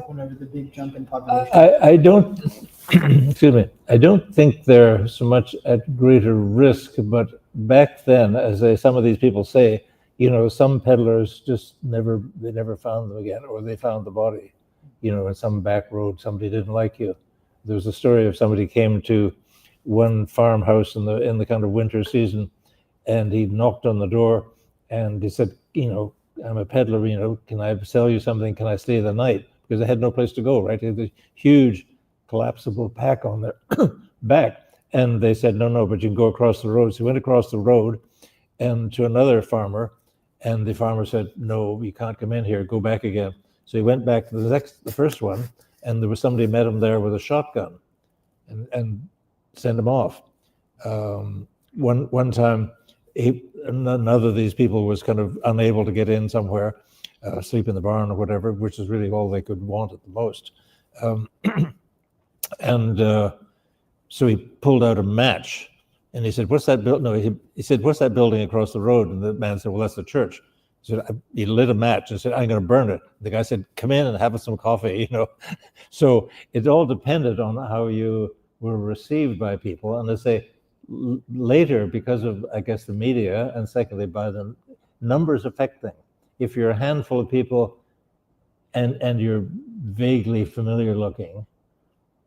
whenever the big jump in population? I don't, excuse me, I don't think they're so much at greater risk, but back then, as some of these people say, some peddlers just never found them again, or they found the body, in some back road. Somebody didn't like you. There was a story of somebody came to one farmhouse in the kind of winter season, and he knocked on the door, and he said, I'm a peddler, can I sell you something? Can I stay the night? Because they had no place to go, right? They had a huge collapsible pack on their back. And they said, no, but you can go across the road. So he went across the road and to another farmer, and the farmer said, no, you can't come in here, go back again. So he went back to the first one, and there was somebody met him there with a shotgun and sent him off. One time, another of these people was kind of unable to get in somewhere, sleep in the barn or whatever, which is really all they could want at the most. So he pulled out a match, and he said, what's that building? No, he said, what's that building across the road? And the man said, well, that's the church. He said, he lit a match and said, I'm going to burn it. The guy said, come in and have some coffee, So it all depended on how you were received by people. And they say later, because of, I guess, the media, and secondly, by the numbers affect things. If you're a handful of people and you're vaguely familiar looking,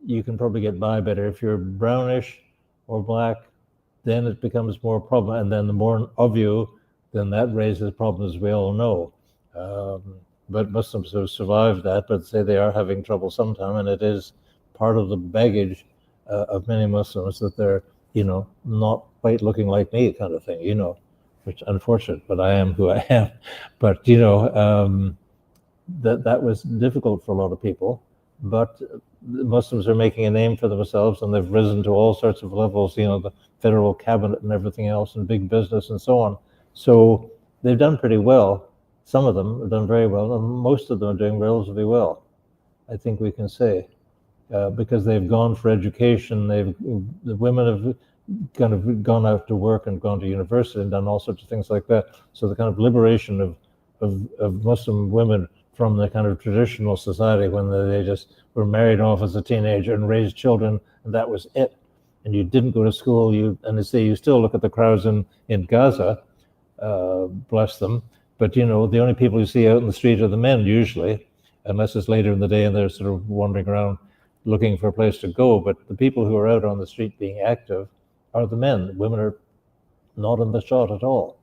you can probably get by better. If you're brownish or black, then it becomes more problem. And then the more of you, then that raises problems, we all know. But Muslims have survived that, but say they are having trouble sometime, and it is part of the baggage of many Muslims that they're, not quite looking like me kind of thing, which unfortunate, but I am who I am. But, that was difficult for a lot of people. But Muslims are making a name for themselves, and they've risen to all sorts of levels, the federal cabinet and everything else, and big business and so on. So they've done pretty well. Some of them have done very well, and most of them are doing relatively well, I think we can say, because they've gone for education. The women have kind of gone out to work and gone to university and done all sorts of things like that. So the kind of liberation of Muslim women from the kind of traditional society when they just were married off as a teenager and raised children, and that was it. And you didn't go to school. And they say you still look at the crowds in Gaza, bless them. But the only people you see out in the street are the men usually, unless it's later in the day and they're sort of wandering around looking for a place to go. But the people who are out on the street being active are the men. Women are not in the shot at all.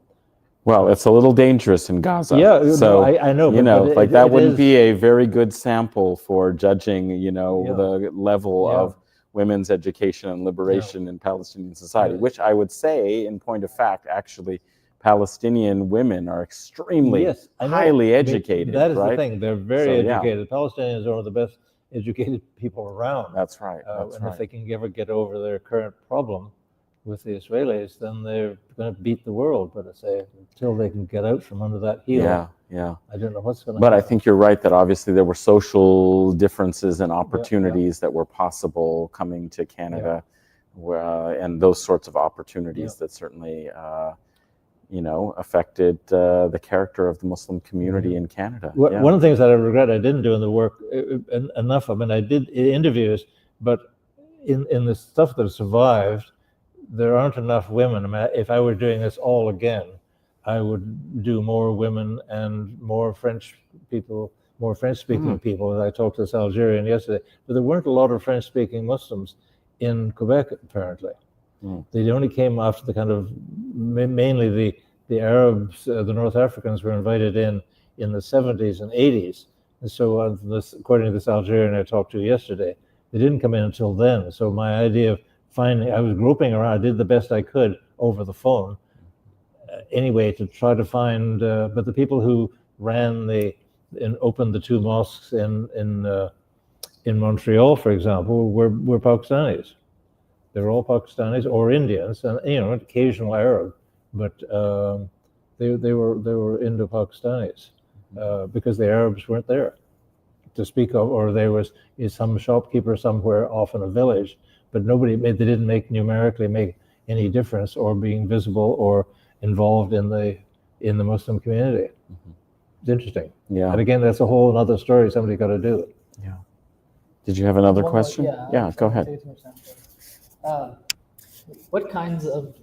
Well, it's a little dangerous in Gaza. Yeah, so I know. But that wouldn't be a very good sample for judging, the level of women's education and liberation in Palestinian society, which I would say, in point of fact, actually, Palestinian women are extremely Yes, I know. highly I mean, educated. that is right? the thing. They're very So, yeah. educated. Palestinians are one of the best educated people around. That's right. That's and right. if they can ever get over their current problem with the Israelis, then they're going to beat the world. But I say, until they can get out from under that heel, Yeah. I don't know what's going to But happen. I think you're right that obviously there were social differences and opportunities that were possible coming to Canada, and those sorts of opportunities that certainly, affected the character of the Muslim community in Canada. One of the things that I regret I didn't do in the work enough. I mean, I did interviews, but in the stuff that survived, there aren't enough women. I mean, if I were doing this all again, I would do more women and more French people, more French-speaking people. I talked to this Algerian yesterday, but there weren't a lot of French-speaking Muslims in Quebec, apparently. They only came after the kind of, mainly the Arabs, the North Africans were invited in the 70s and 80s. And so according to this Algerian I talked to yesterday, they didn't come in until then. So my idea of I was groping around, I did the best I could over the phone, anyway, to try to find, but the people who ran and opened the two mosques in Montreal, for example, were Pakistanis. They were all Pakistanis or Indians, and an occasional Arab, but they were Indo-Pakistanis because the Arabs weren't there to speak of, or there was some shopkeeper somewhere off in a village, but they didn't numerically make any difference or being visible or involved in the Muslim community. It's interesting. Yeah. And again, that's a whole other story somebody got to do. Yeah. Did you have another question? Yeah, go ahead. What kinds of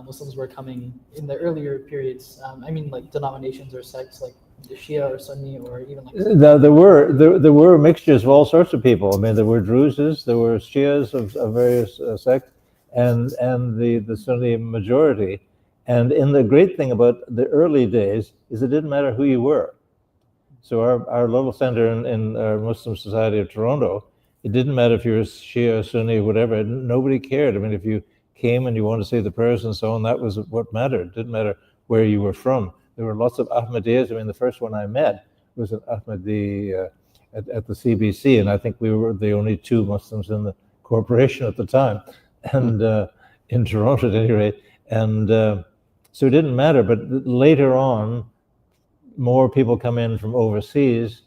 Muslims were coming in the earlier periods? I mean, like denominations or sects, like the Shia or Sunni, or even like. There were mixtures of all sorts of people. I mean, there were Druzes, there were Shias of various sects, and the Sunni majority. And the great thing about the early days is it didn't matter who you were. So our little center in our Muslim Society of Toronto, it didn't matter if you were Shia, Sunni, whatever. Nobody cared. I mean, if you came and you wanted to say the prayers and so on, that was what mattered. It didn't matter where you were from. There were lots of Ahmadiyas. I mean, the first one I met was an Ahmadi at the CBC, and I think we were the only two Muslims in the corporation at the time, and in Toronto at any rate. And so it didn't matter. But later on, more people come in from overseas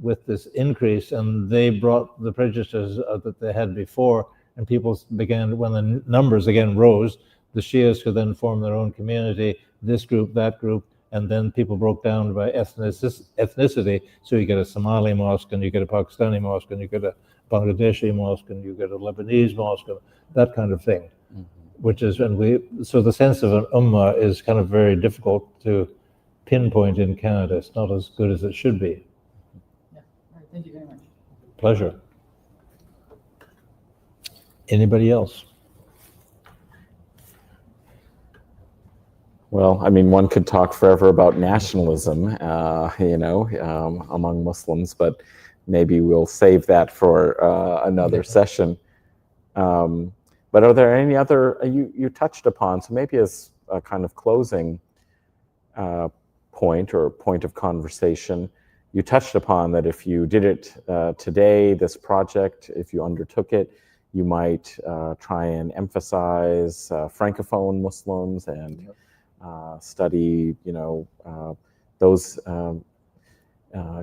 with this increase, and they brought the prejudices that they had before, and people began, when the numbers again rose, the Shias could then form their own community, this group, that group, and then people broke down by ethnicity. So you get a Somali mosque, and you get a Pakistani mosque, and you get a Bangladeshi mosque, and you get a Lebanese mosque, that kind of thing. Which is so the sense of an ummah is kind of very difficult to pinpoint in Canada. It's not as good as it should be. Yeah. All right. Thank you very much. Pleasure. Anybody else? Well, I mean, one could talk forever about nationalism, among Muslims, but maybe we'll save that for another session. But are there any other, you touched upon, so maybe as a kind of closing point or point of conversation, you touched upon that if you did it today, this project, if you undertook it, you might try and emphasize Francophone Muslims and study, those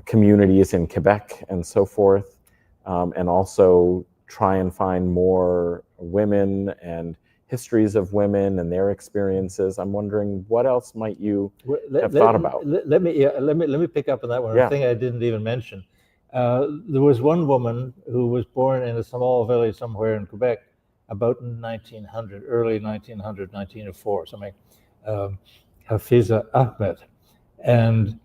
communities in Quebec and so forth, and also try and find more women and histories of women and their experiences. I'm wondering what else might you have thought about? Let me pick up on that one. A thing I didn't even mention. There was one woman who was born in a small village somewhere in Quebec about 1900, early 1900, 1904, something. Hafiza Ahmed, and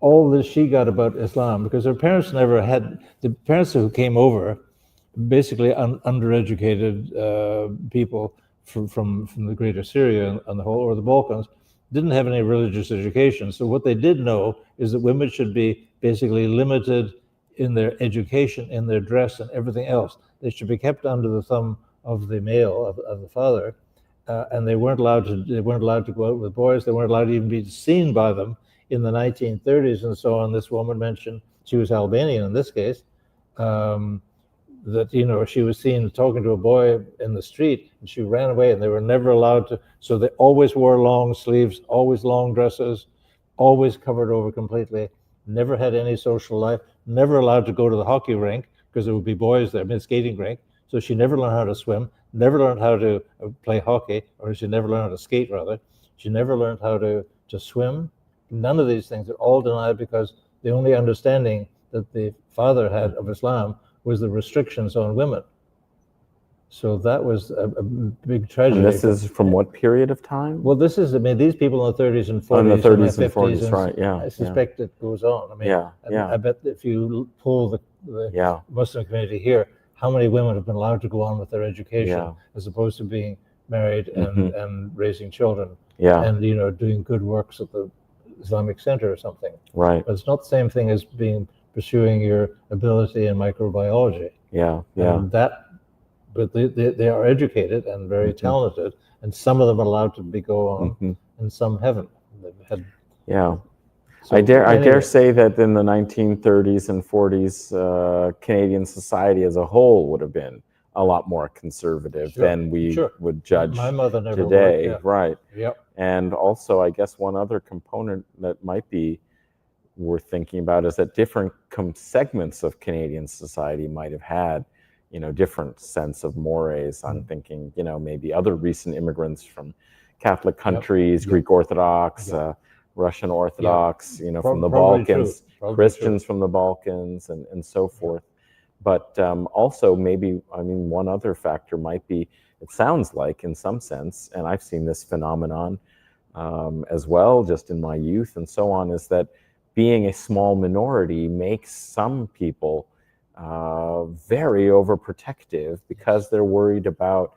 all that she got about Islam, because her parents never had, the parents who came over, basically undereducated people from the greater Syria and the whole, or the Balkans, didn't have any religious education. So what they did know is that women should be basically limited in their education, in their dress and everything else. They should be kept under the thumb of the male, of the father, and they weren't allowed to go out with boys. They weren't allowed to even be seen by them in the 1930s and so on. This woman mentioned, she was Albanian in this case, that, you know, she was seen talking to a boy in the street, and she ran away, and they were never allowed to. So they always wore long sleeves, always long dresses, always covered over completely, never had any social life, never allowed to go to the hockey rink because there would be boys there, I mean, skating rink. So she never learned how to swim, never learned how to play hockey, or she never learned how to skate, rather. She never learned how to swim. None of these things are all denied because the only understanding that the father had of Islam was the restrictions on women. So that was a big tragedy. And this is from what period of time? Well, this is, I mean, these people in the 30s and 40s, in the 30s and 50s, 40s, right? Yeah. I suspect it goes on. I mean, I bet if you pull the Muslim community here, how many women have been allowed to go on with their education as opposed to being married and raising children and, you know, doing good works at the Islamic Center or something. Right. But it's not the same thing as pursuing your ability in microbiology. But they are educated and very talented, and some of them are allowed to go on, and some haven't. So I dare say that in the 1930s and 40s, Canadian society as a whole would have been a lot more conservative than we would judge My mother never today. worked, Right. Yep. And also, I guess one other component that might be worth thinking about is that different segments of Canadian society might have had, you know, different sense of mores. I'm thinking, you know, maybe other recent immigrants from Catholic countries, Greek Orthodox, Russian Orthodox, you know, from the Balkans, Christians from the Balkans, and so forth. But also maybe, I mean, one other factor might be, it sounds like in some sense, and I've seen this phenomenon as well, just in my youth and so on, is that being a small minority makes some people very overprotective because they're worried about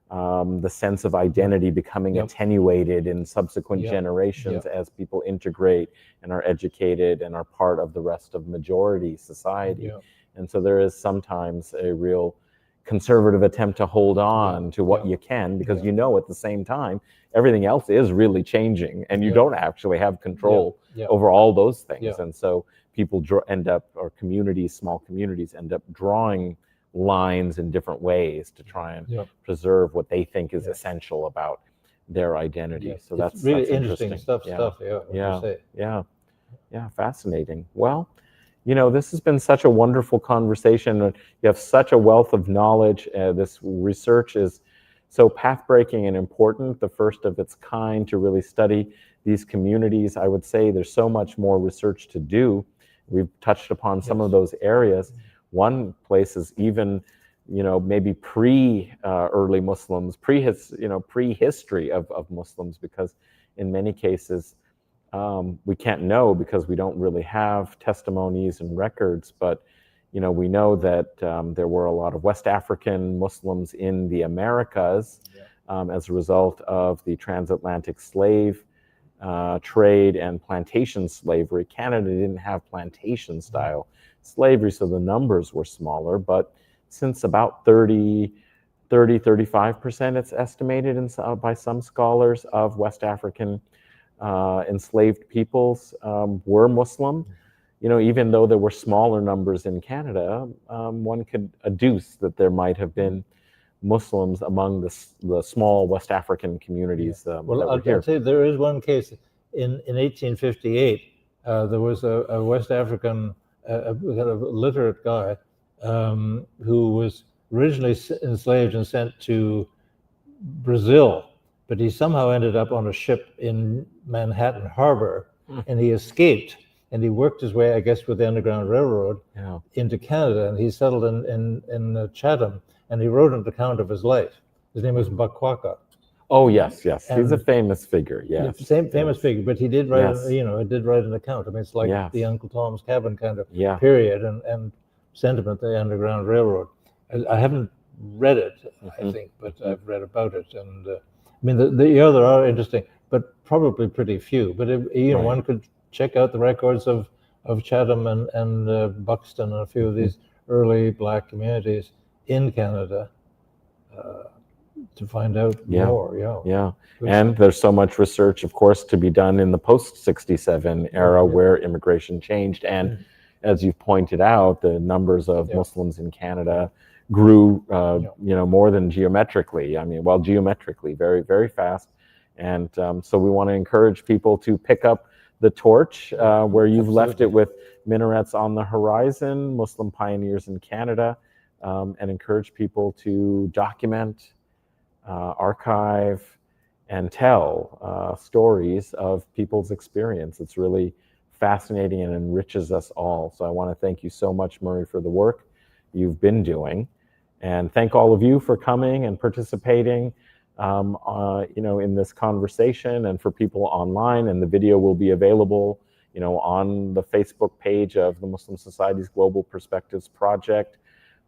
the sense of identity becoming attenuated in subsequent generations as people integrate and are educated and are part of the rest of majority society. And so there is sometimes a real conservative attempt to hold on to what you can, because you know at the same time everything else is really changing, and you don't actually have control over all those things. And so people end up, or communities, small communities, end up drawing lines in different ways to try and preserve what they think is essential about their identity. So that's really that's interesting stuff. Fascinating. Well, you know, this has been such a wonderful conversation. You have such a wealth of knowledge. This research is so path-breaking and important, the first of its kind to really study these communities. I would say there's so much more research to do. We've touched upon some of those areas. One place is even, you know, maybe early Muslims, prehistory of Muslims, because in many cases, we can't know because we don't really have testimonies and records, but you know, we know that there were a lot of West African Muslims in the Americas as a result of the transatlantic slave trade and plantation slavery. Canada didn't have plantation style slavery, so the numbers were smaller, but since about 35%, it's estimated by some scholars, of West African enslaved peoples were Muslim. You know, even though there were smaller numbers in Canada, one could adduce that there might have been Muslims among the small West African communities that were here. I'll say there is one case. In 1858, there was a West African kind of literate guy who was originally enslaved and sent to Brazil, but he somehow ended up on a ship in Manhattan Harbor, and he escaped. And he worked his way, I guess, with the Underground Railroad into Canada, and he settled in Chatham, and he wrote an account of his life. His name was Bakwaka. Oh yes, he's a famous figure. Yes, famous figure, but he did write, did write an account. I mean, it's like the Uncle Tom's Cabin kind of period and sentiment, the Underground Railroad. I haven't read it, I think, but I've read about it, and I mean, the other are interesting, but probably pretty few. But one could check out the records of Chatham and Buxton and a few of these early Black communities in Canada. to find out Yeah. more. Yeah. Yeah. Good And stuff. there's so much research, of course, to be done in the post-67 era yeah. where immigration changed. And as you've pointed out, the numbers of Yeah. Muslims in Canada grew, Yeah. more than geometrically. I mean, well, geometrically, very, very fast. And so we want to encourage people to pick up the torch where you've left it Absolutely. with Minarets on the Horizon, Muslim Pioneers in Canada, and encourage people to document, archive, and tell stories of people's experience. It's really fascinating and enriches us all. So I want to thank you so much, Murray, for the work you've been doing. And thank all of you for coming and participating in this conversation, and for people online. And the video will be available on the Facebook page of the Muslim Society's Global Perspectives Project,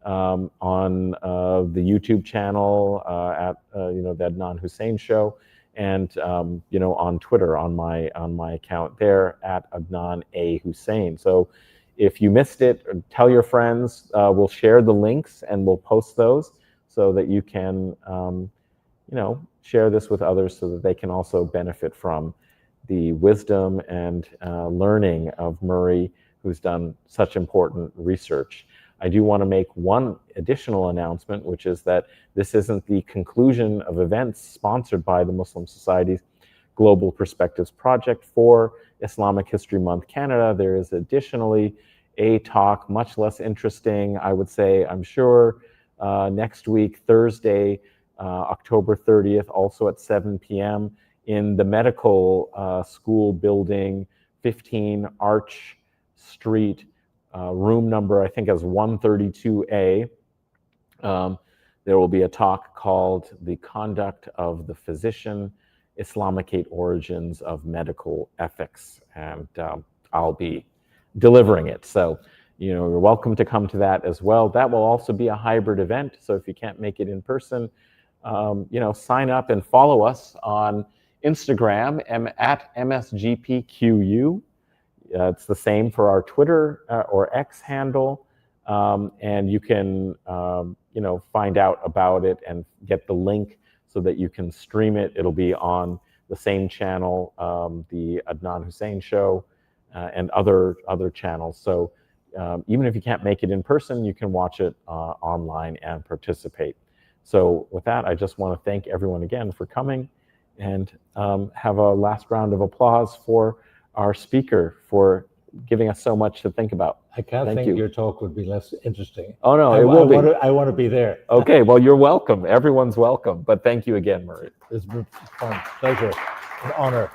on the YouTube channel at the Adnan Husain Show, and on Twitter on my account there at Adnan A Husain. So if you missed it, tell your friends. We'll share the links and we'll post those so that you can share this with others so that they can also benefit from the wisdom and learning of Murray, who's done such important research. I do want to make one additional announcement, which is that this isn't the conclusion of events sponsored by the Muslim Society's Global Perspectives Project for Islamic History Month Canada. There is additionally a talk, much less interesting, I would say, I'm sure, next week, Thursday, October 30th, also at 7 p.m. in the medical school building, 15 Arch Street, room number, I think, as 132A. There will be a talk called The Conduct of the Physician, Islamicate Origins of Medical Ethics, and I'll be delivering it. So, you're welcome to come to that as well. That will also be a hybrid event, so if you can't make it in person, sign up and follow us on Instagram at MSGP-QU. It's the same for our Twitter or X handle, and you can find out about it and get the link so that you can stream it. It'll be on the same channel, the Adnan Husain Show, and other channels. So even if you can't make it in person, you can watch it online and participate. So with that, I just want to thank everyone again for coming, and have a last round of applause for our speaker for giving us so much to think about. I can't Thank think you. your talk would be less interesting. Oh no, it will be. I want to be there. Okay, well, you're welcome. Everyone's welcome. But thank you again, Murray. It's been fun, pleasure, an honor.